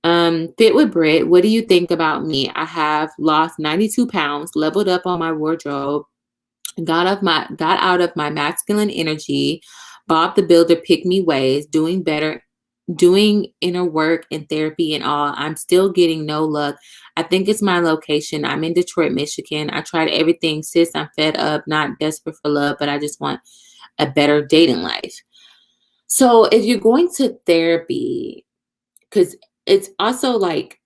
Fit with Brit, what do you think about me? I have lost 92 pounds, leveled up on my wardrobe, got out of my masculine energy, Bob the Builder pick me ways, doing better, doing inner work and therapy and all. I'm still getting no luck. I think it's my location. I'm in Detroit, Michigan. I tried everything, sis. I'm fed up, not desperate for love, but I just want a better dating life. So if you're going to therapy, because it's also like,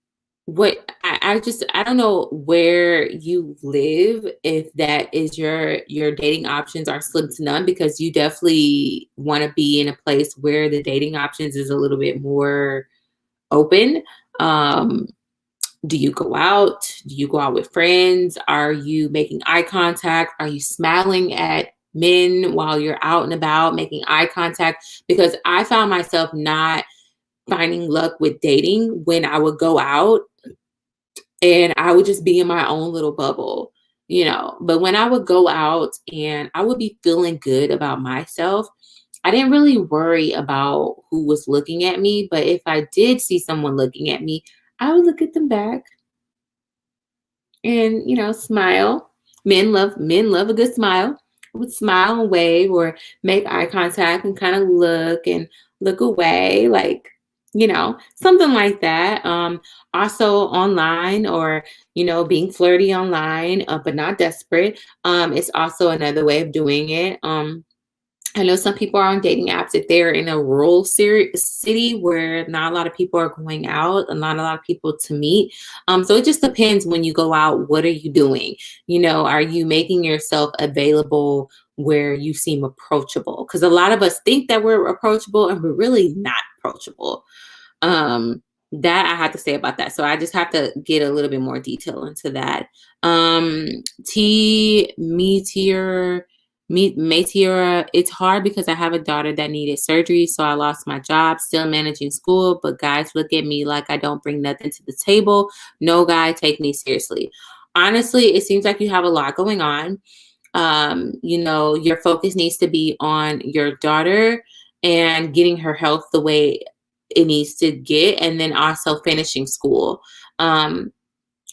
I don't know where you live, if that is your dating options are slim to none, because you definitely want to be in a place where the dating options is a little bit more open. um do you go out? Do you go out with friends? Are you making eye contact? Are you smiling at men while you're out and about making eye contact? Because I found myself not finding luck with dating when I would go out and I would just be in my own little bubble, you know. But when I would go out and I would be feeling good about myself, I didn't really worry about who was looking at me. But if I did see someone looking at me, I would look at them back and, smile. Men love a good smile. I would smile and wave or make eye contact and kind of look away, like, something like that. Also online, or being flirty online, but not desperate. It's also another way of doing it. I know some people are on dating apps if they're in a rural city where not a lot of people are going out and not a lot of people to meet. So it just depends when you go out, what are you doing? Are you making yourself available where you seem approachable? Because a lot of us think that we're approachable and we're really not approachable. That I have to say about that. So I just have to get a little bit more detail into that. T Meteor, it's hard because I have a daughter that needed surgery, so I lost my job, still managing school, but guys look at me like I don't bring nothing to the table. No guy take me seriously. Honestly, it seems like you have a lot going on. Your focus needs to be on your daughter and getting her health the way it needs to get, and then also finishing school.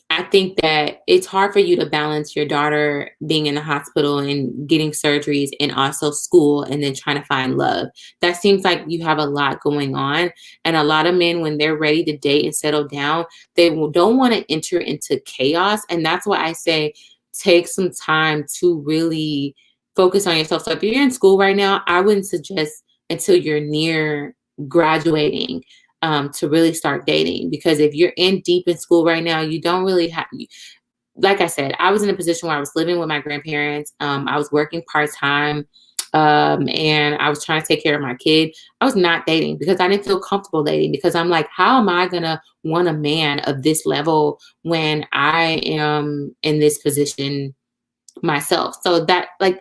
I think that it's hard for you to balance your daughter being in the hospital and getting surgeries and also school and then trying to find love. That seems like you have a lot going on. And a lot of men, when they're ready to date and settle down, they don't want to enter into chaos. And that's why I say take some time to really focus on yourself. So if you're in school right now, I wouldn't suggest until you're near graduating to really start dating, because if you're in deep in school right now, you don't really have, like I said, I was in a position where I was living with my grandparents. I was working part-time, and I was trying to take care of my kid. I was not dating because I didn't feel comfortable dating, because I'm like, how am I gonna want a man of this level when I am in this position myself? So that, like,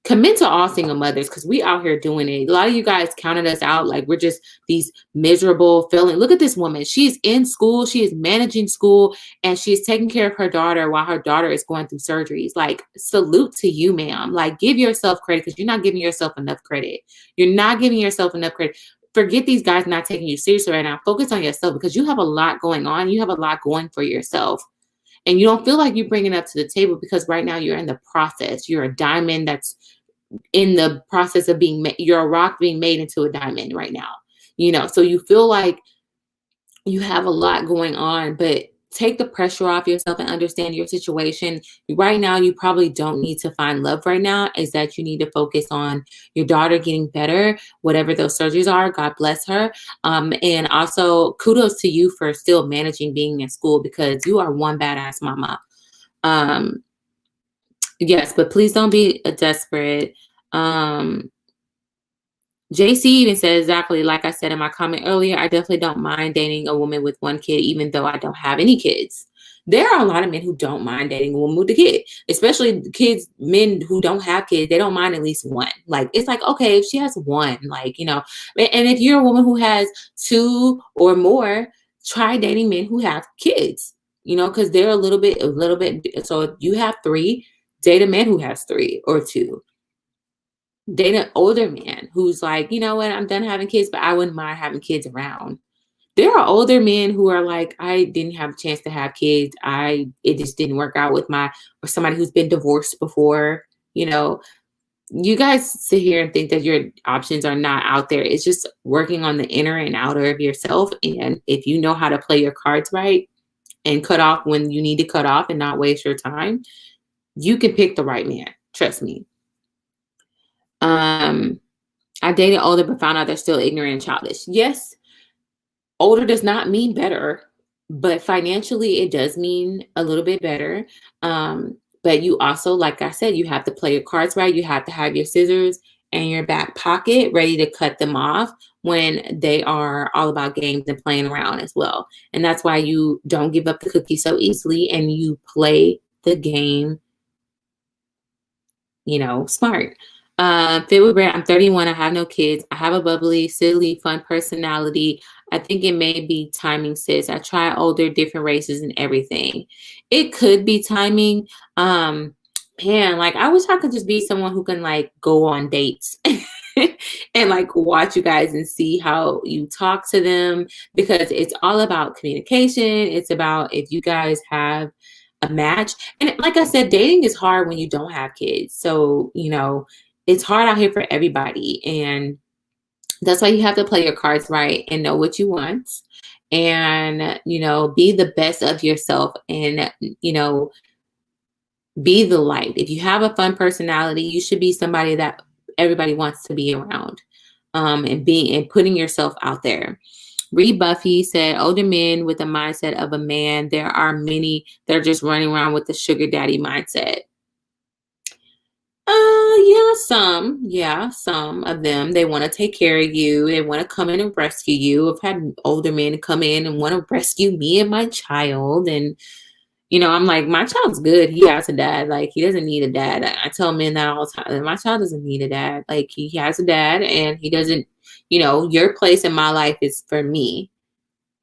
commit to all single mothers, because we out here doing it. A lot of you guys counted us out like we're just these miserable feeling. Look at this woman. She's in school. She is managing school, and she's taking care of her daughter while her daughter is going through surgeries. Like, salute to you, ma'am. Like, give yourself credit, because you're not giving yourself enough credit. You're not giving yourself enough credit. Forget these guys not taking you seriously right now. Focus on yourself, because you have a lot going on. You have a lot going for yourself. And you don't feel like you're bringing it up to the table, because right now you're in the process. You're a diamond that's in the process of being you're a rock being made into a diamond right now. So you feel like you have a lot going on, but take the pressure off yourself and understand your situation. Right now, you probably don't need to find love right now, is that you need to focus on your daughter getting better, whatever those surgeries are. God bless her. And also, kudos to you for still managing being in school, because you are one badass mama. Yes, but please don't be desperate. JC even said exactly like I said in my comment earlier, I definitely don't mind dating a woman with one kid, even though I don't have any kids. There are a lot of men who don't mind dating a woman with a kid, especially men who don't have kids. They don't mind at least one. Like, it's like, okay, if she has one, like, and if you're a woman who has two or more, try dating men who have kids, because they're a little bit. So if you have three, date a man who has three or two. Date an older man who's like, you know what, I'm done having kids, but I wouldn't mind having kids around. There are older men who are like, I didn't have a chance to have kids. It just didn't work out with or somebody who's been divorced before. You guys sit here and think that your options are not out there. It's just working on the inner and outer of yourself. And if you know how to play your cards right and cut off when you need to cut off and not waste your time, you can pick the right man. Trust me. I dated older but found out they're still ignorant and childish. Yes, older does not mean better, but financially it does mean a little bit better. But you also, like I said, you have to play your cards right. You have to have your scissors in your back pocket ready to cut them off when they are all about games and playing around as well. And that's why you don't give up the cookie so easily, and you play the game, smart. Fit with Brand, I'm 31. I have no kids. I have a bubbly, silly, fun personality. I think it may be timing, sis. I try older, different races and everything. It could be timing. Man, like, I wish I could just be someone who can like go on dates and like watch you guys and see how you talk to them, because it's all about communication. It's about if you guys have a match. And like I said, dating is hard when you don't have kids. So, it's hard out here for everybody. And that's why you have to play your cards right and know what you want. And, be the best of yourself, and, be the light. If you have a fun personality, you should be somebody that everybody wants to be around, and putting yourself out there. Reed Buffy said, older men with the mindset of a man, there are many that are just running around with the sugar daddy mindset. Some of them, they want to take care of you. They want to come in and rescue you. I've had older men come in and want to rescue me and my child. And, I'm like, my child's good. He has a dad. Like, he doesn't need a dad. I tell men that all the time. My child doesn't need a dad. Like, he has a dad, and he doesn't, your place in my life is for me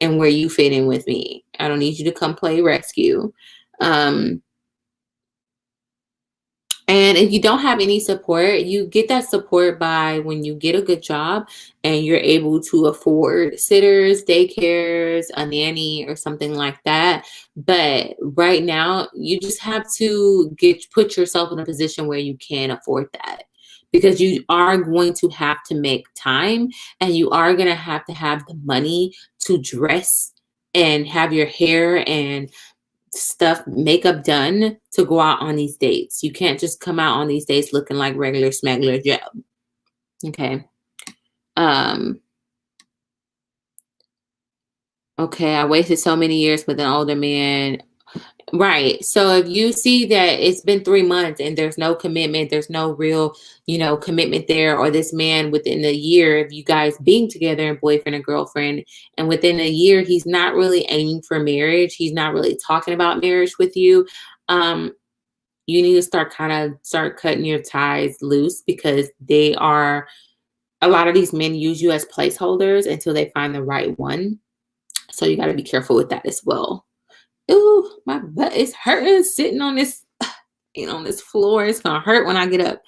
and where you fit in with me. I don't need you to come play rescue. And if you don't have any support, you get that support by when you get a good job and you're able to afford sitters, daycares, a nanny, or something like that. But right now, you just have to put yourself in a position where you can afford that, because you are going to have to make time, and you are going to have the money to dress and have your hair and makeup done to go out on these dates. You can't just come out on these dates looking like regular smuggler Joe. Okay. Okay, I wasted so many years with an older man. Right. So if you see that it's been 3 months and there's no commitment, there's no real, commitment there, or this man within a year of you guys being together and boyfriend and girlfriend, and within a year, he's not really aiming for marriage. He's not really talking about marriage with you. You need to start cutting your ties loose, because a lot of these men use you as placeholders until they find the right one. So you got to be careful with that as well. Ooh, my butt is hurting sitting on this floor. It's gonna hurt when I get up.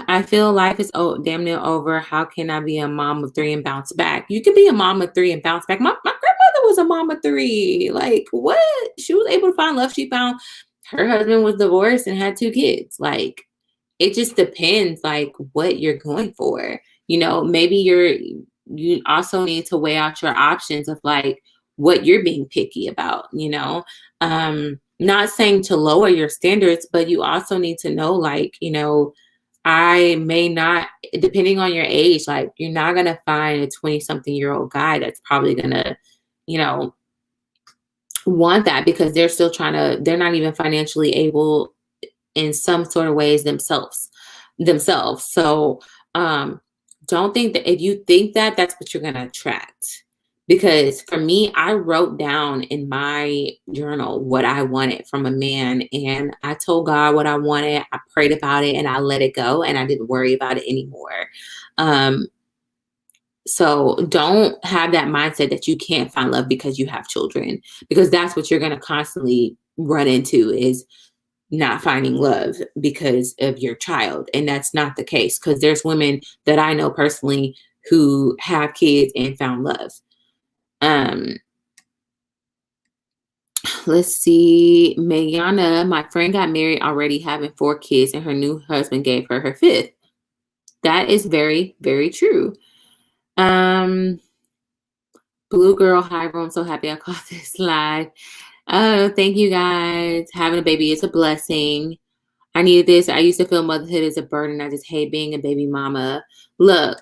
I feel life is damn near over. How can I be a mom of 3 and bounce back? You can be a mom of 3 and bounce back. My grandmother was a mom of 3. Like, what? She was able to find love. She found her husband was divorced and had 2 kids. Like, it just depends like what you're going for. Maybe you also need to weigh out your options of like what you're being picky about. Not saying to lower your standards, but you also need to know, like, I may not, depending on your age, like you're not going to find a 20-something-year-old guy that's probably going to, you know, want that, because they're not even financially able in some sort of ways themselves. So don't think that if you think that that's what you're going to attract. Because for me, I wrote down in my journal what I wanted from a man, and I told God what I wanted. I prayed about it and I let it go, and I didn't worry about it anymore. So don't have that mindset that you can't find love because you have children, because that's what you're going to constantly run into, is not finding love because of your child. And that's not the case, because there's women that I know personally who have kids and found love. Let's see. Mayana, my friend got married already having 4 kids, and her new husband gave her her 5th. That is very, very true. Blue girl, hi, bro. I'm so happy I caught this live. Oh, thank you guys. Having a baby is a blessing. I needed this. I used to feel motherhood is a burden. I just hate being a baby mama. Look,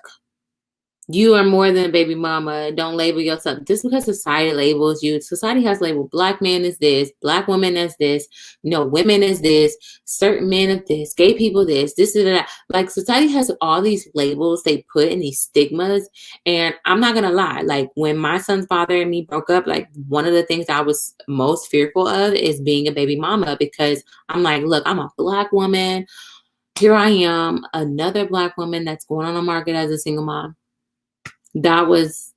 you are more than a baby mama. Don't label yourself. Just because society labels you, society has labeled black man as this, black woman as this, women as this, certain men of this, gay people this and that. Like, society has all these labels they put in, these stigmas. And I'm not gonna lie, like when my son's father and me broke up, like one of the things I was most fearful of is being a baby mama, because I'm like, look, I'm a black woman. Here I am, another black woman that's going on the market as a single mom. That was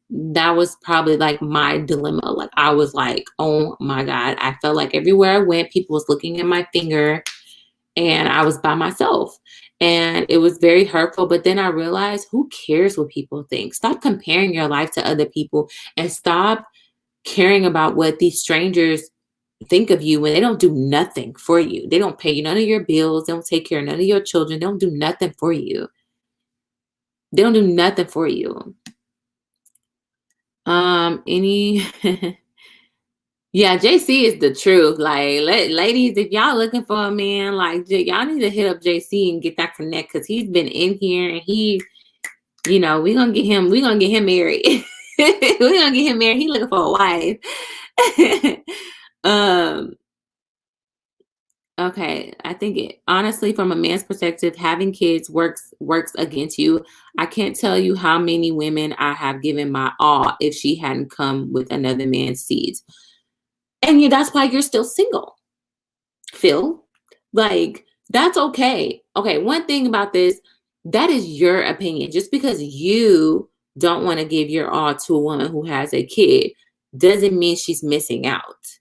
probably like my dilemma. Like, I was like, oh my God. I felt like everywhere I went, people was looking at my finger, and I was by myself. And it was very hurtful. But then I realized, who cares what people think? Stop comparing your life to other people, and stop caring about what these strangers think of you when they don't do nothing for you. They don't pay you none of your bills. They don't take care of none of your children. They don't do nothing for you. They don't do nothing for you. Any Yeah, JC is the truth. Like, ladies, if y'all looking for a man, like, y'all need to hit up JC and get that connect, because he's been in here, and we're gonna get him married. We're gonna get him married. He looking for a wife. Okay, I think honestly, from a man's perspective, having kids works against you. I can't tell you how many women I have given my all if she hadn't come with another man's seeds. And that's why you're still single, Phil. Like, that's okay. Okay, one thing about this, that is your opinion. Just because you don't want to give your all to a woman who has a kid doesn't mean she's missing out.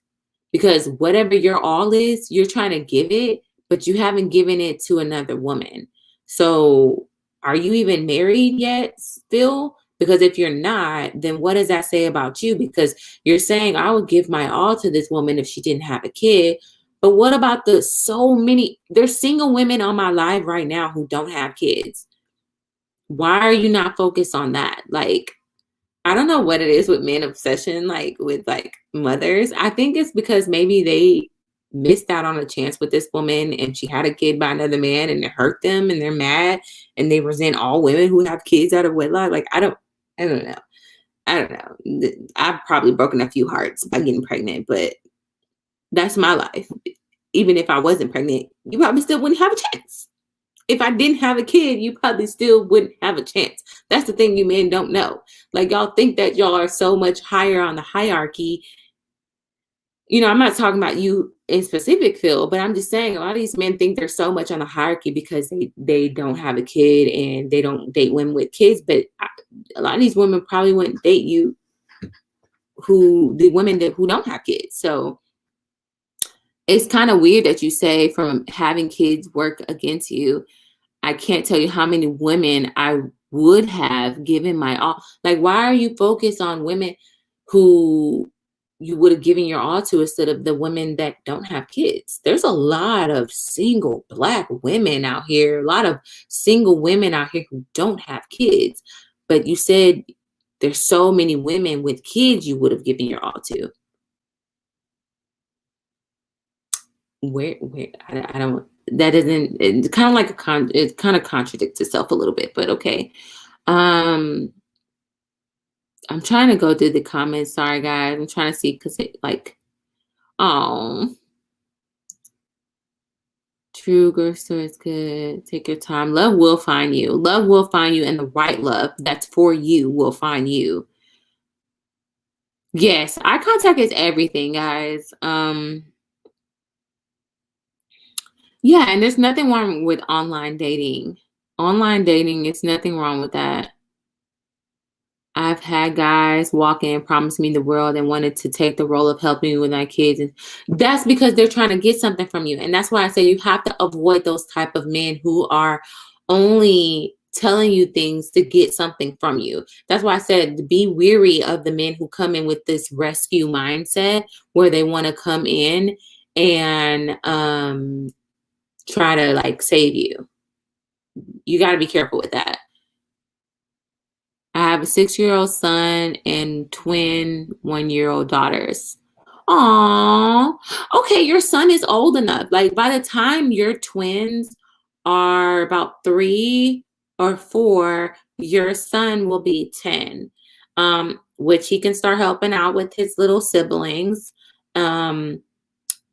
Because whatever your all is, you're trying to give it, but you haven't given it to another woman. So are you even married yet, Phil? Because if you're not, then what does that say about you? Because you're saying, I would give my all to this woman if she didn't have a kid. But what about there's single women on my live right now who don't have kids? Why are you not focused on that? Like, I don't know what it is with men obsession, like with like mothers. I think it's because maybe they missed out on a chance with this woman, and she had a kid by another man, and it hurt them, and they're mad, and they resent all women who have kids out of wedlock. Like, I don't know. I don't know. I've probably broken a few hearts by getting pregnant, but that's my life. Even if I wasn't pregnant, you probably still wouldn't have a chance. If I didn't have a kid, you probably still wouldn't have a chance. That's the thing you men don't know. Like, y'all think that y'all are so much higher on the hierarchy. I'm not talking about you in specific, Phil, but I'm just saying a lot of these men think they're so much on the hierarchy because they don't have a kid and they don't date women with kids. But a lot of these women probably wouldn't date you, who don't have kids. So it's kind of weird that you say from having kids work against you. I can't tell you how many women I would have given my all. Like, why are you focused on women who you would have given your all to instead of the women that don't have kids. There's a lot of single Black women out here, a lot of single women out here who don't have kids. But you said there's so many women with kids you would have given your all to. Where I don't, that isn't, it's kind of like it kind of contradicts itself a little bit, but okay. I'm trying to go through the comments. Sorry guys, I'm trying to see because it like, oh, true girl story is good. Take your time. Love will find you. Love will find you, and the right love that's for you will find you. Yes, eye contact is everything, guys. Yeah, and there's nothing wrong with online dating. Online dating, it's nothing wrong with that. I've had guys walk in, promise me the world, and wanted to take the role of helping me with my kids. And that's because they're trying to get something from you. And that's why I say you have to avoid those type of men who are only telling you things to get something from you. That's why I said be weary of the men who come in with this rescue mindset where they want to come in and try to like save you. You got to be careful with that. I have a 6-year-old son and twin 1-year-old daughters. Aww. Okay, your son is old enough. Like by the time your twins are about 3 or 4, your son will be 10, which he can start helping out with his little siblings.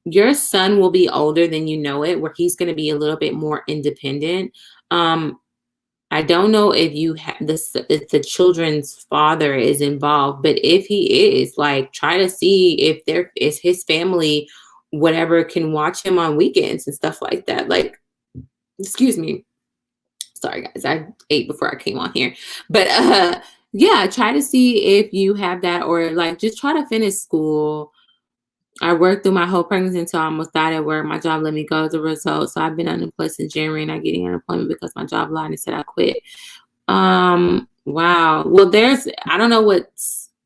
Your son will be older than you know it, where he's going to be a little bit more independent. I don't know if you have this, if the children's father is involved, but if he is, like, try to see if there is his family, whatever, can watch him on weekends and stuff like that. Like, excuse me. Sorry, guys. I ate before I came on here. But yeah, try to see if you have that, or like just try to finish school. I worked through my whole pregnancy until I almost died at work. My job let me go as a result. So I've been unemployed since January, and I'm getting unemployment because my job lied and said I quit. Wow. Well, I don't know what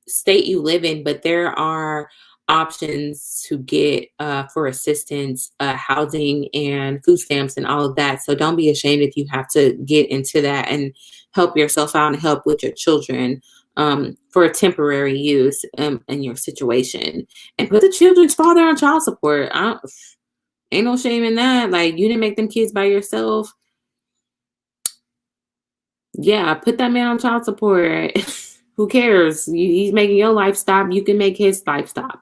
state you live in, but there are options to get for assistance, housing and food stamps and all of that. So don't be ashamed if you have to get into that and help yourself out and help with your children. For a temporary use in your situation, and put the children's father on child support. Ain't no shame in that. Like, you didn't make them kids by yourself. Yeah, put that man on child support. Who cares? He's making your life stop. You can make his life stop,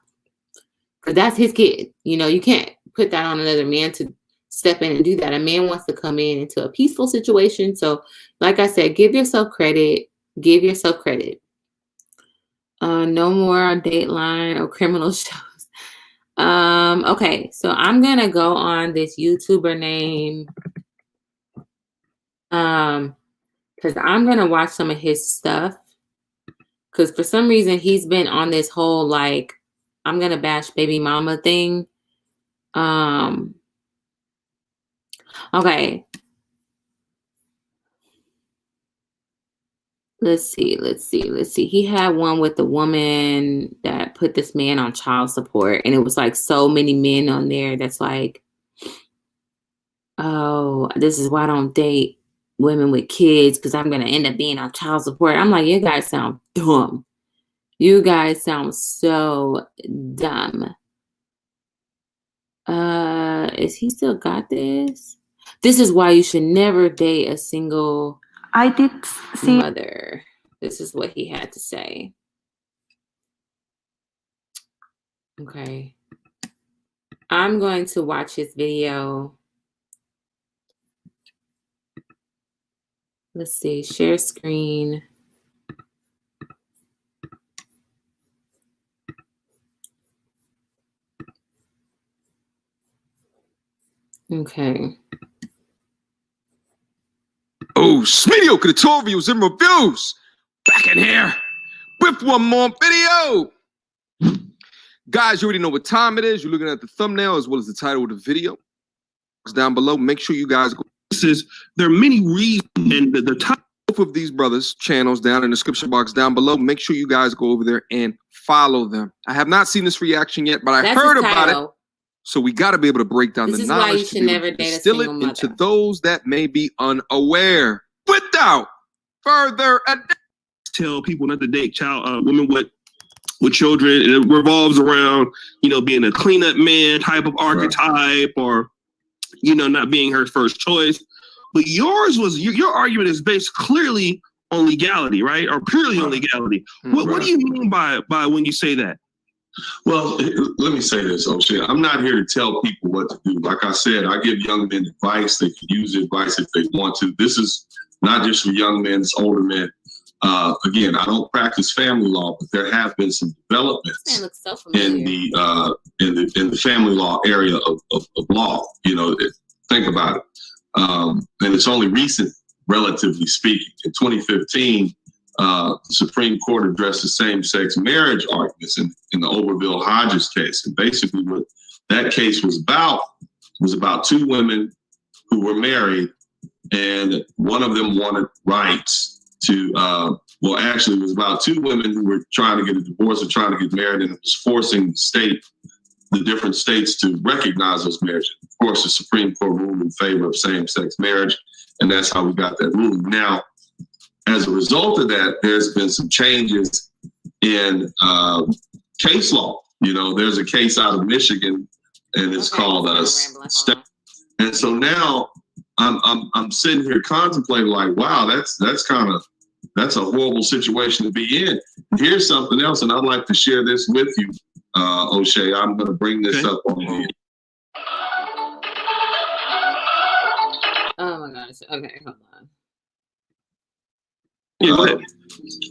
because that's his kid. You know, you can't put that on another man to step in and do that. A man wants to come in into a peaceful situation. So, like I said, give yourself credit. Give yourself credit. No more on Dateline or criminal shows. Okay, so I'm gonna go on this YouTuber name. Because I'm gonna watch some of his stuff. Because for some reason he's been on this whole like I'm gonna bash baby mama thing. Okay. Let's see. He had one with the woman that put this man on child support, and it was like so many men on there that's like, oh, this is why I don't date women with kids, because I'm going to end up being on child support. I'm like, you guys sound dumb. You guys sound so dumb. Is he still got this? This is why you should never date a single mother. This is what he had to say. Okay. I'm going to watch his video. Let's see. Share screen. Okay. Oh, Smitty Creatorials and Reviews back in here with one more video. Guys, you already know what time it is. You're looking at the thumbnail as well as the title of the video. It's down below. Make sure you guys go. There are many reasons, and the top of these brothers' channels down in the description box down below. Make sure you guys go over there and follow them. I have not seen this reaction yet, but I heard about it. So we got to be able to break down the knowledge. This is why you should never date a single mother. Into those that may be unaware. Without further ado, tell people not to date women with children, and it revolves around, being a cleanup man type of archetype, or, not being her first choice. But yours was, your argument is based clearly on legality, right? Or purely on legality. What do you mean by when you say that? Well, let me say this, O'Shea. I'm not here to tell people what to do. Like I said, I give young men advice. They can use advice if they want to. This is not just for young men, it's older men. Again, I don't practice family law, but there have been some developments in the family law area of law. Think about it. And it's only recent, relatively speaking. In 2015, the Supreme Court addressed the same-sex marriage arguments in the Oberville Hodges case. And basically what that case was about two women who were married, and one of them wanted rights to, actually it was about two women who were trying to get a divorce or trying to get married, and it was forcing the different states to recognize those marriages. Of course, the Supreme Court ruled in favor of same-sex marriage, and that's how we got that ruling. Now, as a result of that, there's been some changes in case law. There's a case out of Michigan, and it's called and so now I'm sitting here contemplating, like, wow, that's a horrible situation to be in. Here's something else, and I'd like to share this with you, O'Shea. I'm going to bring this up on here. Oh my gosh. Okay, hold on.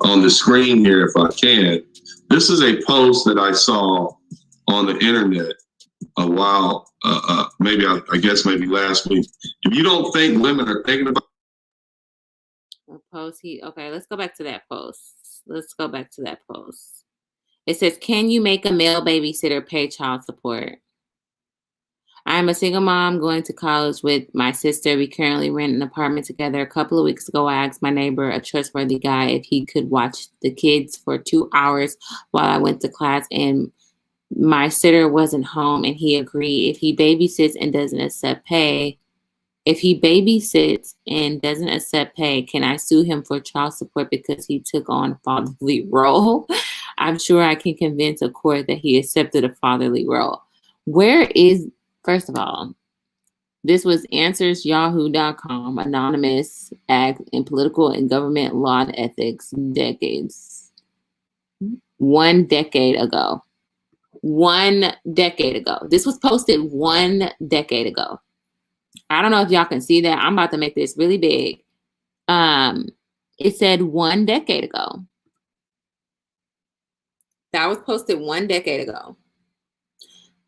On the screen here, if I can. This is a post that I saw on the internet a while, maybe last week. If you don't think women are thinking about let's go back to that post. It says, can you make a male babysitter pay child support? I'm a single mom going to college with my sister. We currently rent an apartment together. A couple of weeks ago, I asked my neighbor, a trustworthy guy, if he could watch the kids for 2 hours while I went to class, and my sitter wasn't home, and he agreed. If he babysits and doesn't accept pay, can I sue him for child support because he took on a fatherly role? I'm sure I can convince a court that he accepted a fatherly role. First of all, this was AnswersYahoo.com, anonymous act in political and government law and ethics decades. 1 decade ago. 1 decade ago. This was posted 1 decade ago. I don't know if y'all can see that. I'm about to make this really big. It said 1 decade ago. That was posted 1 decade ago.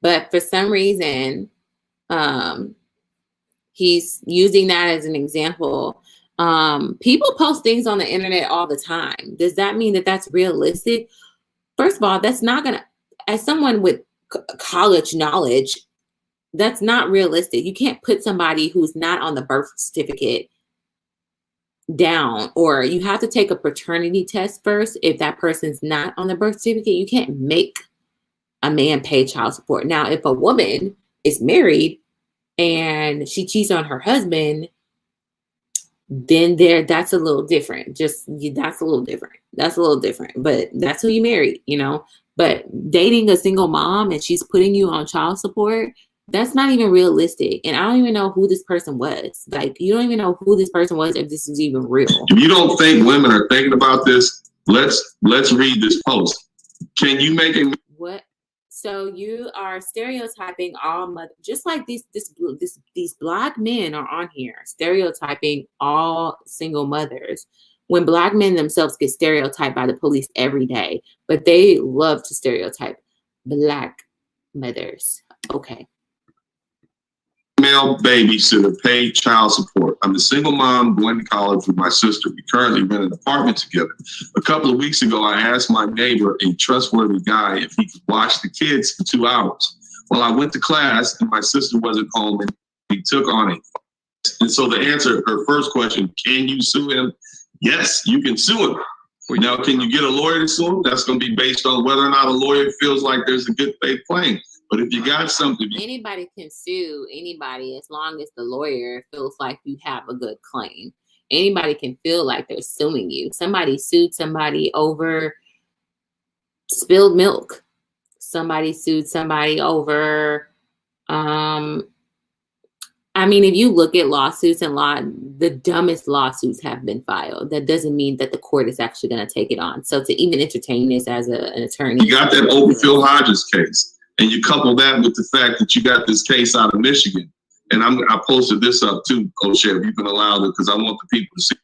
But for some reason, he's using that as an example. People post things on the internet all the time. Does that mean that that's realistic? First of all, that's not going to, as someone with college knowledge, that's not realistic. You can't put somebody who's not on the birth certificate down, or you have to take a paternity test first. If that person's not on the birth certificate, you can't make a man pay child support. Now, if a woman is married and she cheats on her husband, then that's a little different. That's a little different. But that's who you married, But dating a single mom and she's putting you on child support, that's not even realistic. And I don't even know who this person was. Like, you don't even know who this person was if this is even real. If you don't think women are thinking about this, let's read this post. Can you make a what? So you are stereotyping all mothers, just like these Black men are on here stereotyping all single mothers, when Black men themselves get stereotyped by the police every day, but they love to stereotype Black mothers. Okay. Male babysitter pay child support. I'm a single mom going to college with my sister. We currently rent an apartment together. A couple of weeks ago, I asked my neighbor, a trustworthy guy, if he could watch the kids for 2 hours. Well, I went to class and my sister wasn't home, and he took on it. And so the answer, her first question, can you sue him? Yes, you can sue him. Now, can you get a lawyer to sue him? That's going to be based on whether or not a lawyer feels like there's a good faith claim. But if you got something, anybody can sue anybody as long as the lawyer feels like you have a good claim. Anybody can feel like they're suing you. Somebody sued somebody over spilled milk. Somebody sued somebody over, I mean, if you look at lawsuits and the dumbest lawsuits have been filed. That doesn't mean that the court is actually going to take it on. So to even entertain this as an attorney. You got that Phil Hodges case, and you couple that with the fact that you got this case out of Michigan. And I posted this up too, O'Shea, if you can allow it, because I want the people to see.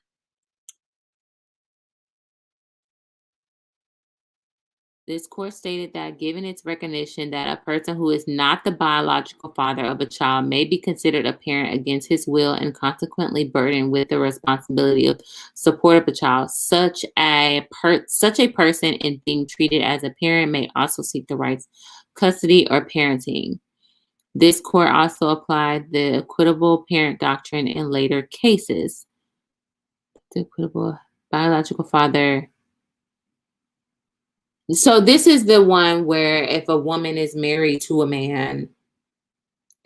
This court stated that given its recognition that a person who is not the biological father of a child may be considered a parent against his will and consequently burdened with the responsibility of support of a child, such a person in being treated as a parent may also seek the rights, custody, or parenting. This court also applied the equitable parent doctrine in later cases. The equitable biological father. So this is the one where if a woman is married to a man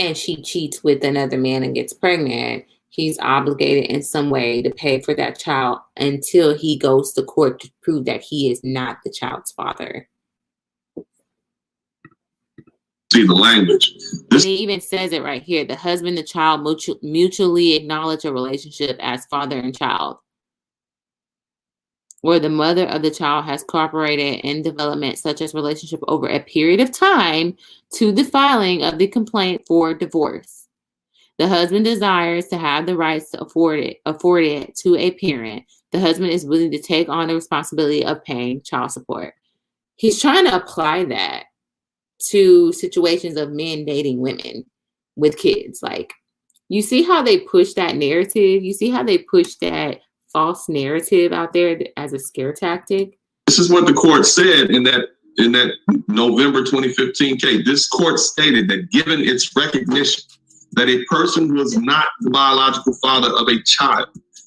and she cheats with another man and gets pregnant, he's obligated in some way to pay for that child until he goes to court to prove that he is not the child's father. See the language. And it even says it right here. The husband and child mutually acknowledge a relationship as father and child, where the mother of the child has cooperated in development such as relationship over a period of time to the filing of the complaint for divorce. The husband desires to have the rights to afford it to a parent. The husband is willing to take on the responsibility of paying child support. He's trying to apply that to situations of men dating women with kids. Like, you see how they push that narrative? You see how they push that false narrative out there as a scare tactic? This is what the court said in that November 2015 case. This court stated that given its recognition that a person who is not the biological father of a child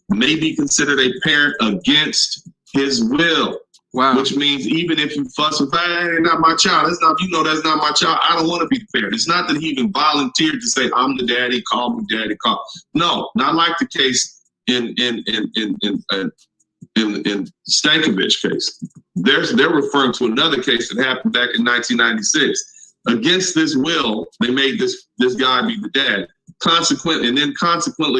may be considered a parent against his will. Wow. Which means even if you fuss with, hey, not my child, that's not, that's not my child, I don't want to be the parent. It's not that he even volunteered to say, I'm the daddy, call me daddy, call. No, not like the case in Stankovic case. They're referring to another case that happened back in 1996. Against this will, they made this guy be the dad. Consequently,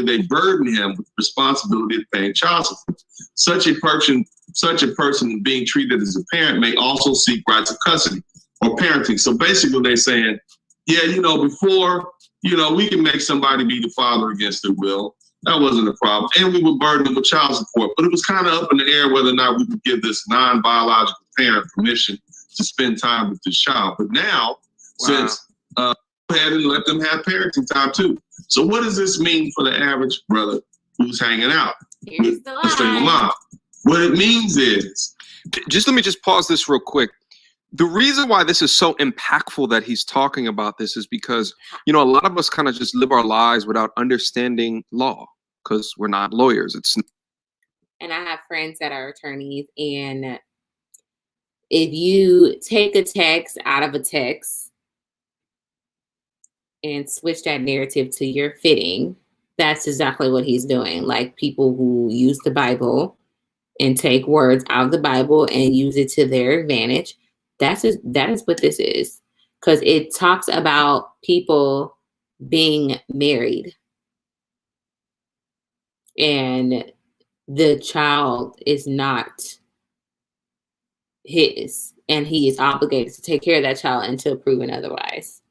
they burden him with the responsibility of paying child support. Such a person being treated as a parent may also seek rights of custody or parenting. So basically they're saying, yeah, before, we can make somebody be the father against their will. That wasn't a problem. And we would burden them with child support. But it was kind of up in the air whether or not we would give this non-biological parent permission to spend time with this child. But now, since go ahead and let them have parenting time too. So what does this mean for the average brother who's hanging out with a single mom? What it means is, let me pause this real quick. The reason why this is so impactful that he's talking about this is because, a lot of us kind of just live our lives without understanding law because we're not lawyers. And I have friends that are attorneys, and if you take a text out of a text and switch that narrative to your fitting, that's exactly what he's doing. Like people who use the Bible and take words out of the Bible and use it to their advantage. That is what this is. Because it talks about people being married. And the child is not his. And he is obligated to take care of that child until proven otherwise.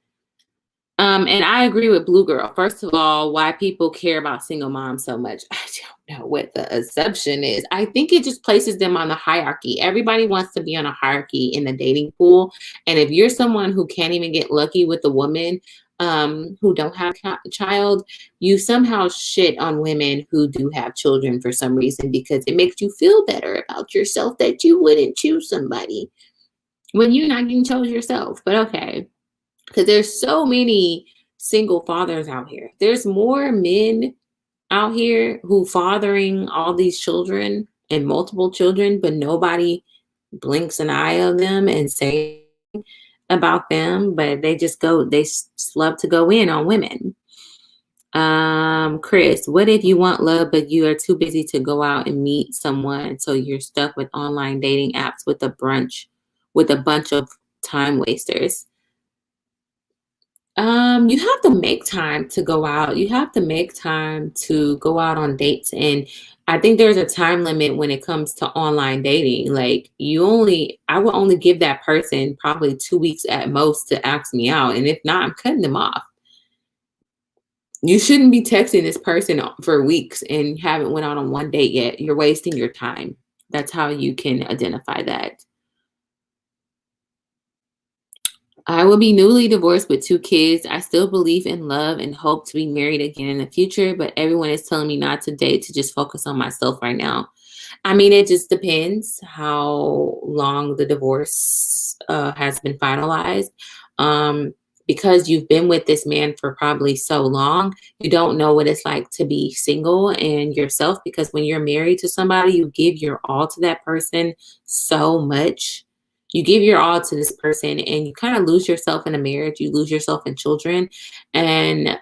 And I agree with Blue Girl. First of all, why people care about single moms so much, I don't know what the assumption is. I think it just places them on the hierarchy. Everybody wants to be on a hierarchy in the dating pool. And if you're someone who can't even get lucky with a woman who don't have a child, you somehow shit on women who do have children for some reason because it makes you feel better about yourself that you wouldn't choose somebody when you're not getting chose yourself. But okay. Because there's so many single fathers out here. There's more men out here who fathering all these children and multiple children, but nobody blinks an eye of them and say about them, but they love to go in on women. Chris, what if you want love, but you are too busy to go out and meet someone, so you're stuck with online dating apps with a bunch of time wasters? You have to make time to go out. You have to make time to go out on dates. And I think there's a time limit when it comes to online dating. Like I would only give that person probably 2 weeks at most to ask me out. And if not, I'm cutting them off. You shouldn't be texting this person for weeks and haven't went out on one date yet. You're wasting your time. That's how you can identify that. I will be newly divorced with 2 kids. I still believe in love and hope to be married again in the future, but everyone is telling me not to date, to just focus on myself right now. I mean, it just depends how long the divorce has been finalized. Because you've been with this man for probably so long, you don't know what it's like to be single and yourself, because when you're married to somebody, you give your all to that person so much. You give your all to this person and you kind of lose yourself in a marriage. You lose yourself in children. And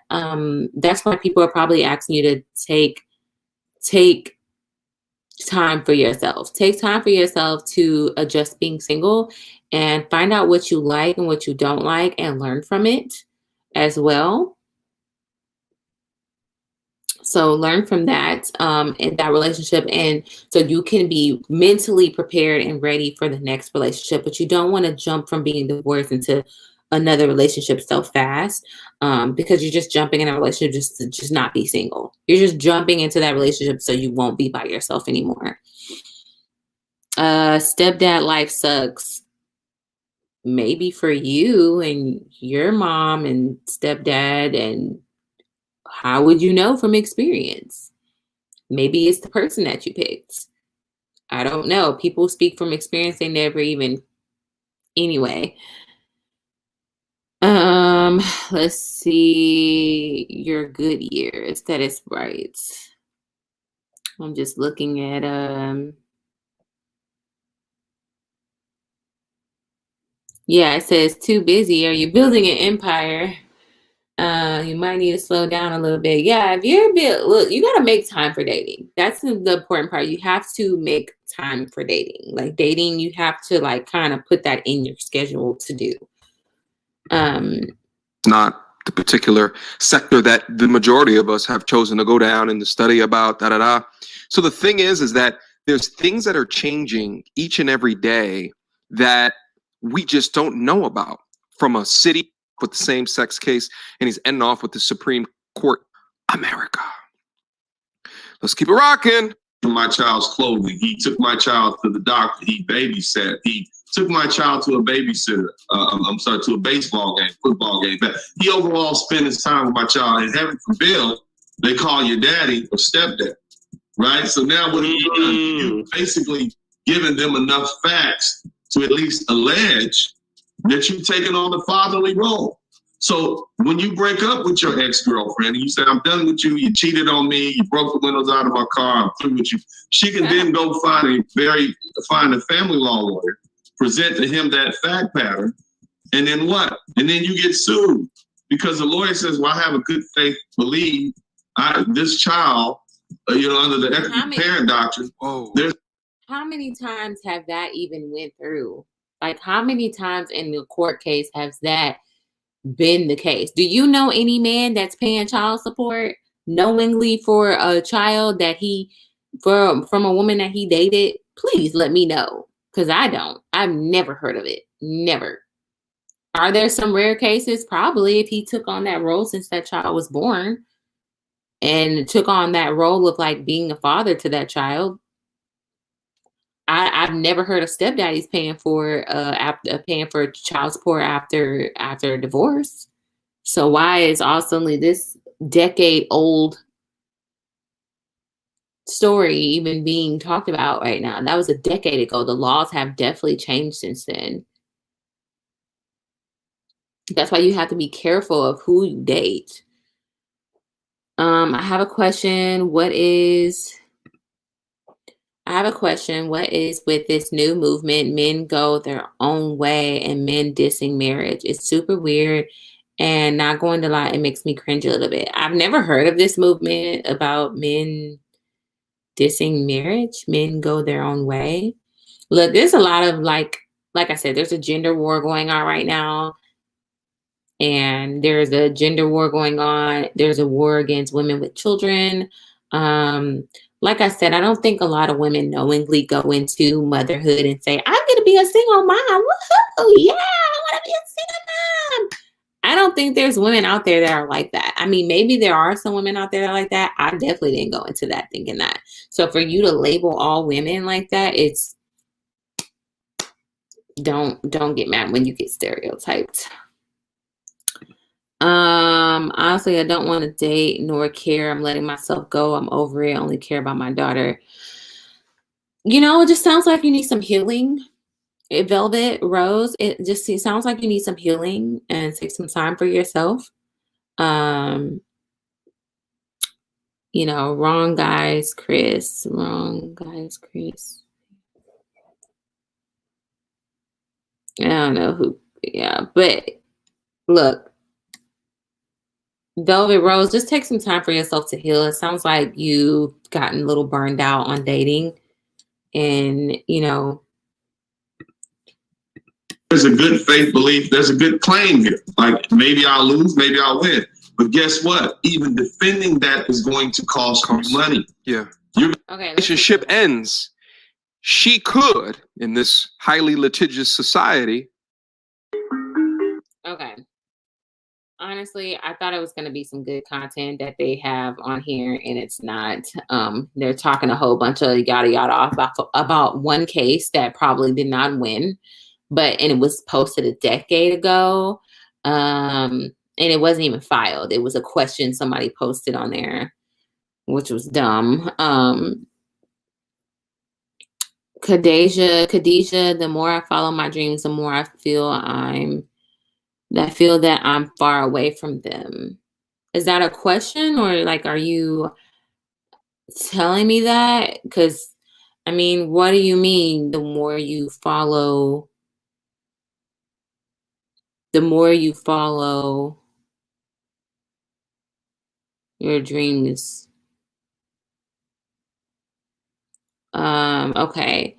that's why people are probably asking you to take time for yourself. Take time for yourself to adjust being single and find out what you like and what you don't like and learn from it as well. So learn from that in that relationship, and so you can be mentally prepared and ready for the next relationship. But you don't want to jump from being divorced into another relationship so fast, because you're just jumping in a relationship just to just not be single. You're just jumping into that relationship so you won't be by yourself anymore. Stepdad life sucks. Maybe for you and your mom and stepdad, and how would you know from experience? Maybe it's the person that you picked. I don't know. People speak from experience. They never even. Anyway. Let's see. Your good years. That is right. I'm just looking at yeah, it says too busy. Are you building an empire? You might need to slow down a little bit. Yeah, if you're a bit, look, you got to make time for dating. That's the important part. You have to make time for dating. Like dating, you have to like kind of put that in your schedule to do. Not the particular sector that the majority of us have chosen to go down and to study about. So the thing is that there's things that are changing each and every day that we just don't know about. From a city with the same sex case, and he's ending off with the Supreme Court, America. Let's keep it rocking. My child's clothing. He took my child to the doctor. He babysat. He took my child to a babysitter. To a baseball game, football game. But he overall spent his time with my child. And heaven forbid, they call you daddy or stepdad, right? So now what have you done? You've basically given them enough facts to at least allege that you've taken on the fatherly role. So when you break up with your ex-girlfriend and you say, I'm done with you, you cheated on me, you broke the windows out of my car, I'm through with you, she can then go find a family law lawyer, present to him that fact pattern, and then what? And then you get sued because the lawyer says, well, I have a good faith belief this child, under the equity parent doctrine, how many times have that even went through? Like how many times in the court case has that been the case? Do you know any man that's paying child support knowingly for a child that from a woman that he dated? Please let me know, because I don't. I've never heard of it. Never. Are there some rare cases? Probably, if he took on that role since that child was born and took on that role of like being a father to that child. I've never heard of stepdaddies paying for child support after a divorce. So why is all suddenly this decade-old story even being talked about right now? That was a decade ago. The laws have definitely changed since then. That's why you have to be careful of who you date. I have a question. What is I have a question. What is with this new movement? Men go their own way and men dissing marriage. It's super weird and not going to lie, it makes me cringe a little bit. I've never heard of this movement about men dissing marriage. Men go their own way. Look, there's a lot of like I said, there's a gender war going on right now. And there's a gender war going on. There's a war against women with children. Like I said, I don't think a lot of women knowingly go into motherhood and say, I'm going to be a single mom. Woohoo! Yeah, I want to be a single mom. I don't think there's women out there that are like that. I mean, maybe there are some women out there that are like that. I definitely didn't go into that thinking that. So for you to label all women like that, it's don't get mad when you get stereotyped. Honestly, I don't want to date nor care. I'm letting myself go. I'm over it. I only care about my daughter. You know, it just sounds like you need some healing. Velvet Rose, it just sounds like you need some healing and take some time for yourself. You know, wrong guys, Chris. Wrong guys, Chris. I don't know who, yeah, but look, Velvet Rose, just take some time for yourself to heal. It sounds like you've gotten a little burned out on dating. And, you know, there's a good faith belief. There's a good claim here. Like maybe I'll lose, maybe I'll win. But guess what? Even defending that is going to cost money. Yeah. okay, Relationship ends. She could, in this highly litigious society. Okay. Honestly, I thought it was going to be some good content that they have on here, and it's not. They're talking a whole bunch of yada yada off about one case that probably did not win, and it was posted a decade ago, and it wasn't even filed. It was a question somebody posted on there, which was dumb. Khadijah, the more I follow my dreams, the more I feel that I'm far away from them. Is that a question, or like, are you telling me that? Because, I mean, what do you mean? The more you follow your dreams. Okay.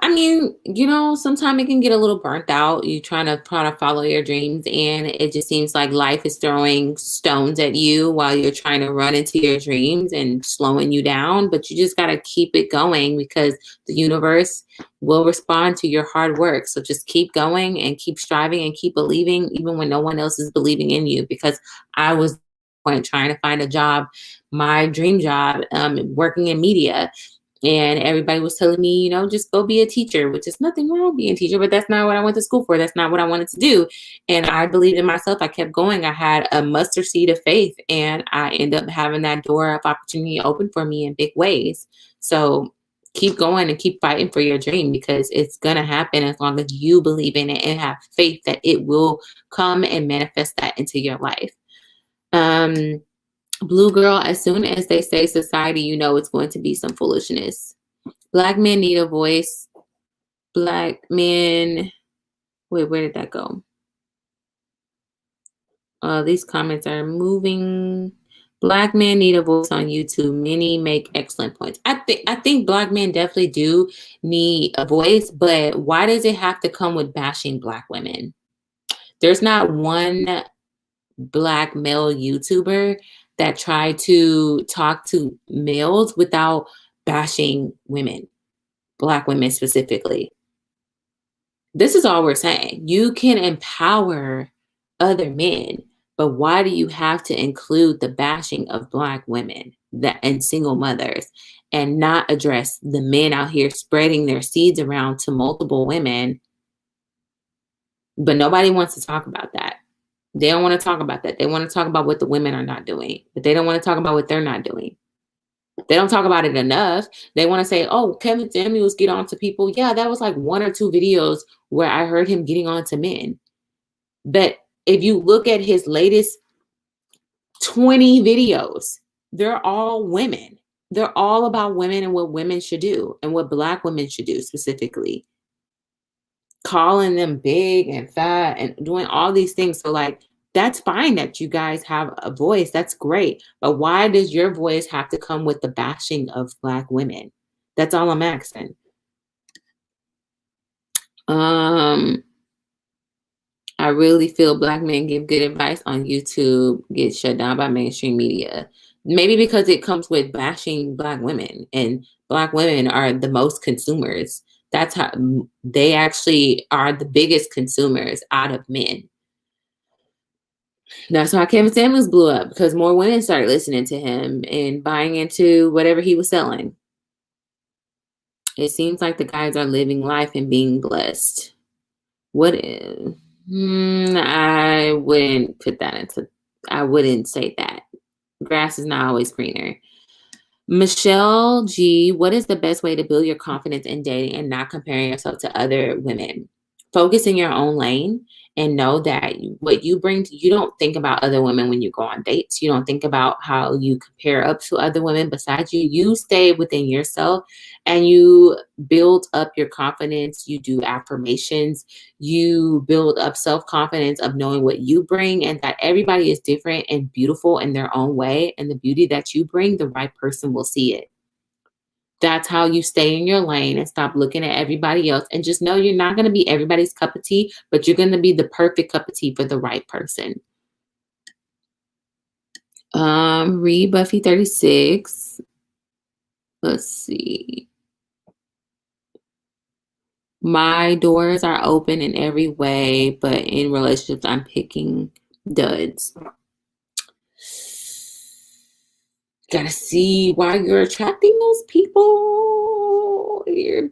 I mean, you know, sometimes it can get a little burnt out. You try to follow your dreams, and it just seems like life is throwing stones at you while you're trying to run into your dreams and slowing you down. But you just got to keep it going because the universe will respond to your hard work. So just keep going and keep striving and keep believing, even when no one else is believing in you. Because I was trying to find a job, my dream job, working in media. And everybody was telling me, you know, just go be a teacher, which is nothing wrong with being a teacher, but that's not what I went to school for. That's not what I wanted to do. And I believed in myself. I kept going. I had a mustard seed of faith, and I ended up having that door of opportunity open for me in big ways. So keep going and keep fighting for your dream, because it's going to happen as long as you believe in it and have faith that it will come and manifest that into your life. Blue girl, as soon as they say society, you know it's going to be some foolishness. Black men need a voice. Black men, wait, where did that go? These comments are moving. Black men need a voice on YouTube. Many make excellent points. I think black men definitely do need a voice, but why does it have to come with bashing black women? There's not one black male YouTuber that try to talk to males without bashing women, black women specifically. This is all we're saying. You can empower other men, but why do you have to include the bashing of black women and single mothers and not address the men out here spreading their seeds around to multiple women? But nobody wants to talk about that. They don't want to talk about that. They want to talk about what the women are not doing, but they don't want to talk about what they're not doing. They don't talk about it enough. They want to say, oh, Kevin Samuels get on to people. Yeah, that was like 1 or 2 videos where I heard him getting on to men. But if you look at his latest 20 videos, they're all women. they're all about women and what women should do and what Black women should do specifically. Calling them big and fat and doing all these things. So like, that's fine that you guys have a voice. That's great. But why does your voice have to come with the bashing of Black women? That's all I'm asking. I really feel Black men give good advice on YouTube, get shut down by mainstream media. Maybe because it comes with bashing Black women, and Black women are the most consumers. That's how they actually are the biggest consumers out of men. That's why Kevin Samuels blew up, because more women started listening to him and buying into whatever he was selling. It seems like the guys are living life and being blessed. What is? I wouldn't put that into. I wouldn't say that. Grass is not always greener. Michelle G, what is the best way to build your confidence in dating and not comparing yourself to other women? Focus in your own lane and know that what you bring, you don't think about other women when you go on dates. You don't think about how you compare up to other women besides you. You stay within yourself and you build up your confidence. You do affirmations. You build up self-confidence of knowing what you bring and that everybody is different and beautiful in their own way. And the beauty that you bring, the right person will see it. That's how you stay in your lane and stop looking at everybody else, and just know you're not going to be everybody's cup of tea, but you're going to be the perfect cup of tea for the right person. Read Buffy 36. Let's see. My doors are open in every way, but in relationships, I'm picking duds. Gotta see why you're attracting those people. We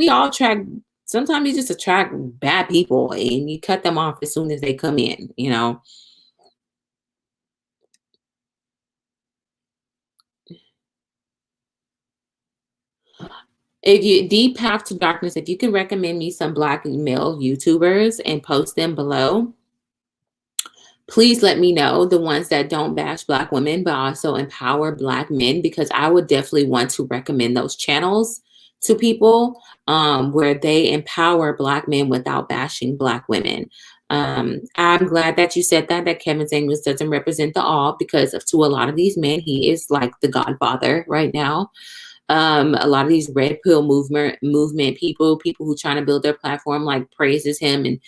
all attract, sometimes you just attract bad people and you cut them off as soon as they come in, you know. If you deep path to darkness, if you can recommend me some Black male YouTubers and post them below, please let me know, the ones that don't bash Black women, but also empower Black men, because I would definitely want to recommend those channels to people where they empower Black men without bashing Black women. I'm glad that you said that Kevin Samuels doesn't represent the all, because to a lot of these men, he is like the godfather right now. A lot of these red pill movement people who trying to build their platform, like, praises him and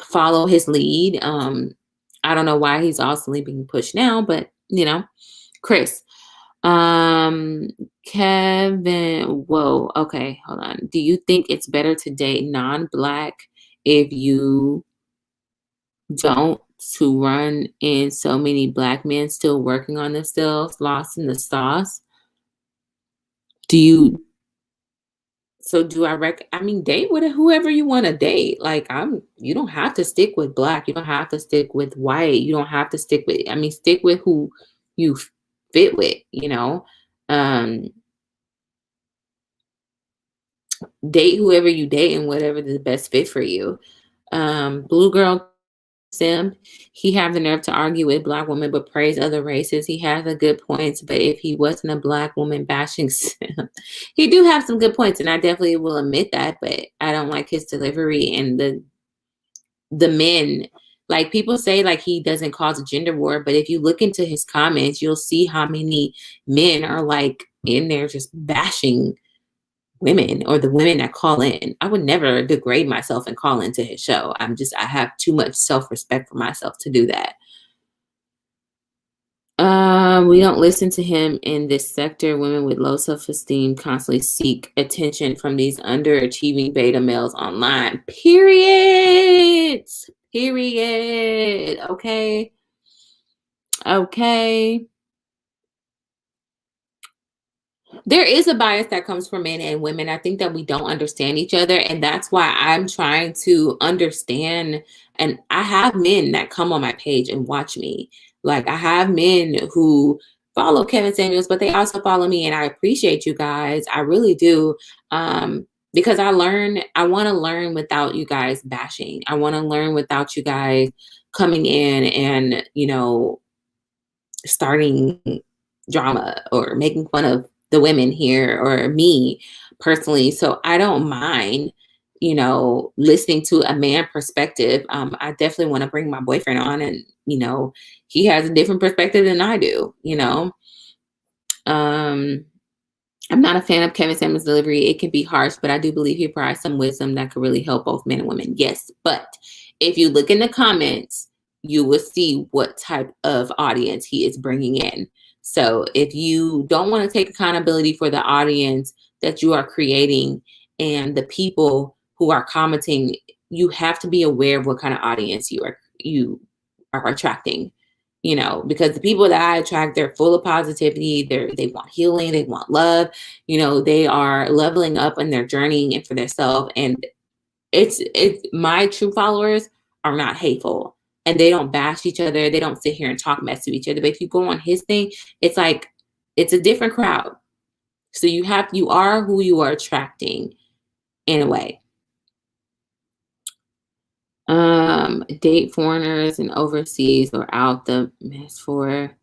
follow his lead. I don't know why he's also being pushed now, but you know, Chris, Kevin, whoa, okay, hold on. Do you think it's better to date non-Black if you don't, to run in so many Black men still working on themselves, lost in the sauce? Do I date with whoever you want to date. Like, you don't have to stick with Black. You don't have to stick with white. You don't have to stick with, stick with who you fit with, you know. Date whoever you date and whatever the best fit for you. Blue Girl Sim, he have the nerve to argue with Black women but praise other races. He has a good points, but if he wasn't a Black woman bashing Sim, he do have some good points, and I definitely will admit that, but I don't like his delivery and the men. Like, people say like he doesn't cause a gender war, but if you look into his comments, you'll see how many men are like in there just bashing women, or the women that call in. I would never degrade myself and call into his show. I have too much self-respect for myself to do that. We don't listen to him in this sector. Women with low self-esteem constantly seek attention from these underachieving beta males online. Period. Okay. There is a bias that comes from men and women. I think that we don't understand each other, and that's why I'm trying to understand. And I have men that come on my page and watch me. Like, I have men who follow Kevin Samuels, but they also follow me, and I appreciate you guys. I really do. Because I want to learn without you guys bashing. I want to learn without you guys coming in and, starting drama or making fun of the women here or me personally. So I don't mind, you know, listening to a man perspective. I definitely want to bring my boyfriend on, and, you know, he has a different perspective than I do, you know. I'm not a fan of Kevin Samuels' delivery. It can be harsh, but I do believe he provides some wisdom that could really help both men and women. Yes, but if you look in the comments, you will see what type of audience he is bringing in. So if you don't want to take accountability for the audience that you are creating and the people who are commenting, you have to be aware of what kind of audience you are attracting. You know, because the people that I attract, they're full of positivity. They want healing. They want love. You know, they are leveling up in their journey and for themselves. And it's my true followers are not hateful, and they don't bash each other. They don't sit here and talk mess to each other. But if you go on his thing, it's like, it's a different crowd. So you are who you are attracting in a way. Date foreigners and overseas or out the mess for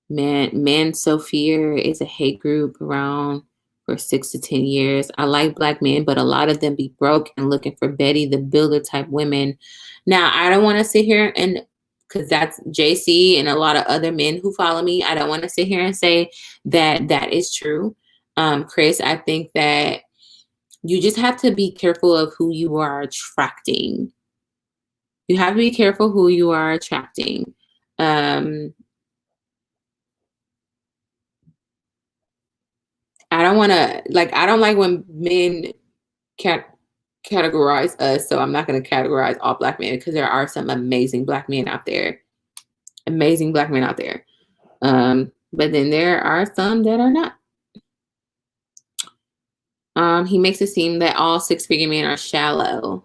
men. Sophia is a hate group around for 6 to 10 years. I like black men, but a lot of them be broke and looking for Betty the Builder type women. Now, I don't want to sit here and, because that's JC and a lot of other men who follow me, I don't want to sit here and say that that is true. Chris, I think that you just have to be careful of who you are attracting. You have to be careful who you are attracting. I don't want to, like, I don't like when men categorize us. So I'm not going to categorize all black men, because there are some amazing black men out there. Amazing black men out there. But then there are some that are not. He makes it seem that all six-figure men are shallow.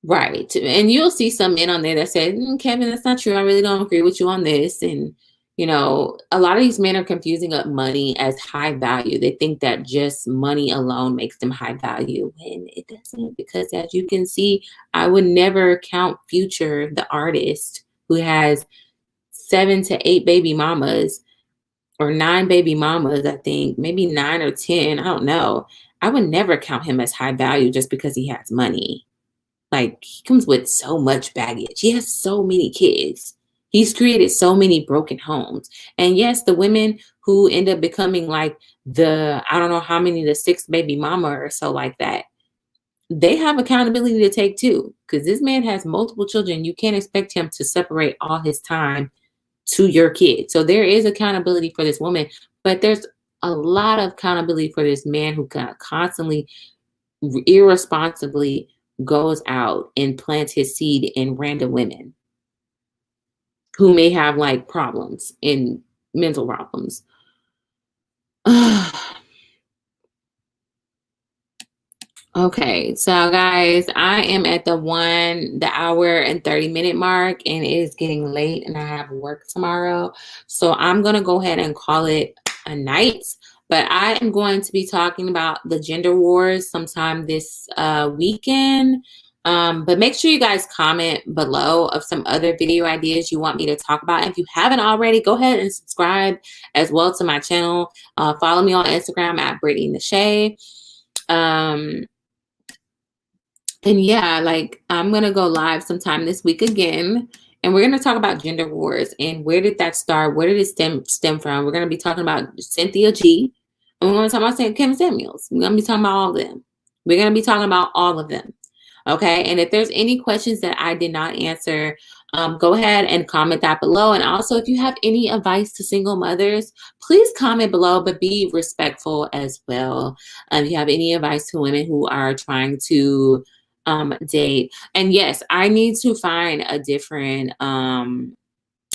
Right. And you'll see some men on there that say, Kevin, that's not true. I really don't agree with you on this. And, you know, a lot of these men are confusing up money as high value. They think that just money alone makes them high value, when it doesn't. Because as you can see, I would never count Future, the artist, who has 7 to 8 baby mamas, or 9 baby mamas, I think, maybe 9 or 10. I don't know. I would never count him as high value just because he has money. Like, he comes with so much baggage. He has so many kids. He's created so many broken homes. And yes, the women who end up becoming like I don't know how many, the 6th baby mama or so like that, they have accountability to take too. Because this man has multiple children. You can't expect him to separate all his time to your kid. So there is accountability for this woman, but there's a lot of accountability for this man who constantly, irresponsibly goes out and plants his seed in random women who may have like problems and mental problems. Okay, so guys, I am at the hour and 30-minute mark, and it is getting late and I have work tomorrow. So I'm going to go ahead and call it a night. But I am going to be talking about the gender wars sometime this weekend. But make sure you guys comment below of some other video ideas you want me to talk about. If you haven't already, go ahead and subscribe as well to my channel. Follow me on Instagram at Brittany Nashay. And yeah, like, I'm going to go live sometime this week again. And we're going to talk about gender wars and where did that start? Where did it stem from? We're going to be talking about Cynthia G. And we're going to talk about Kevin Samuels. We're going to be talking about all of them. We're going to be talking about all of them. Okay. And if there's any questions that I did not answer, go ahead and comment that below. And also, if you have any advice to single mothers, please comment below, but be respectful as well. If you have any advice to women who are trying to date. And yes, I need to find a different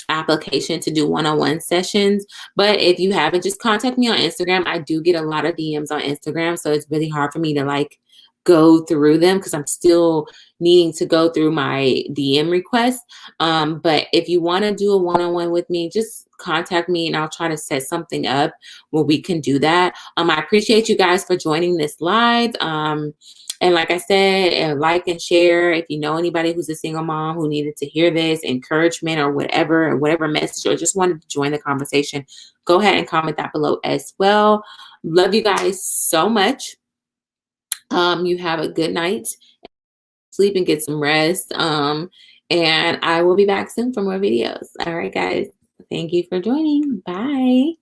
application to do one-on-one sessions. But if you haven't, just contact me on Instagram. I do get a lot of DMs on Instagram, so it's really hard for me to like go through them because I'm still needing to go through my DM requests. But if you want to do a one-on-one with me, just contact me and I'll try to set something up where we can do that. I appreciate you guys for joining this live. And like I said, like and share if you know anybody who's a single mom who needed to hear this encouragement or whatever message, or just wanted to join the conversation. Go ahead and comment that below as well. Love you guys so much. You have a good night. Sleep and get some rest. And I will be back soon for more videos. All right, guys. Thank you for joining. Bye.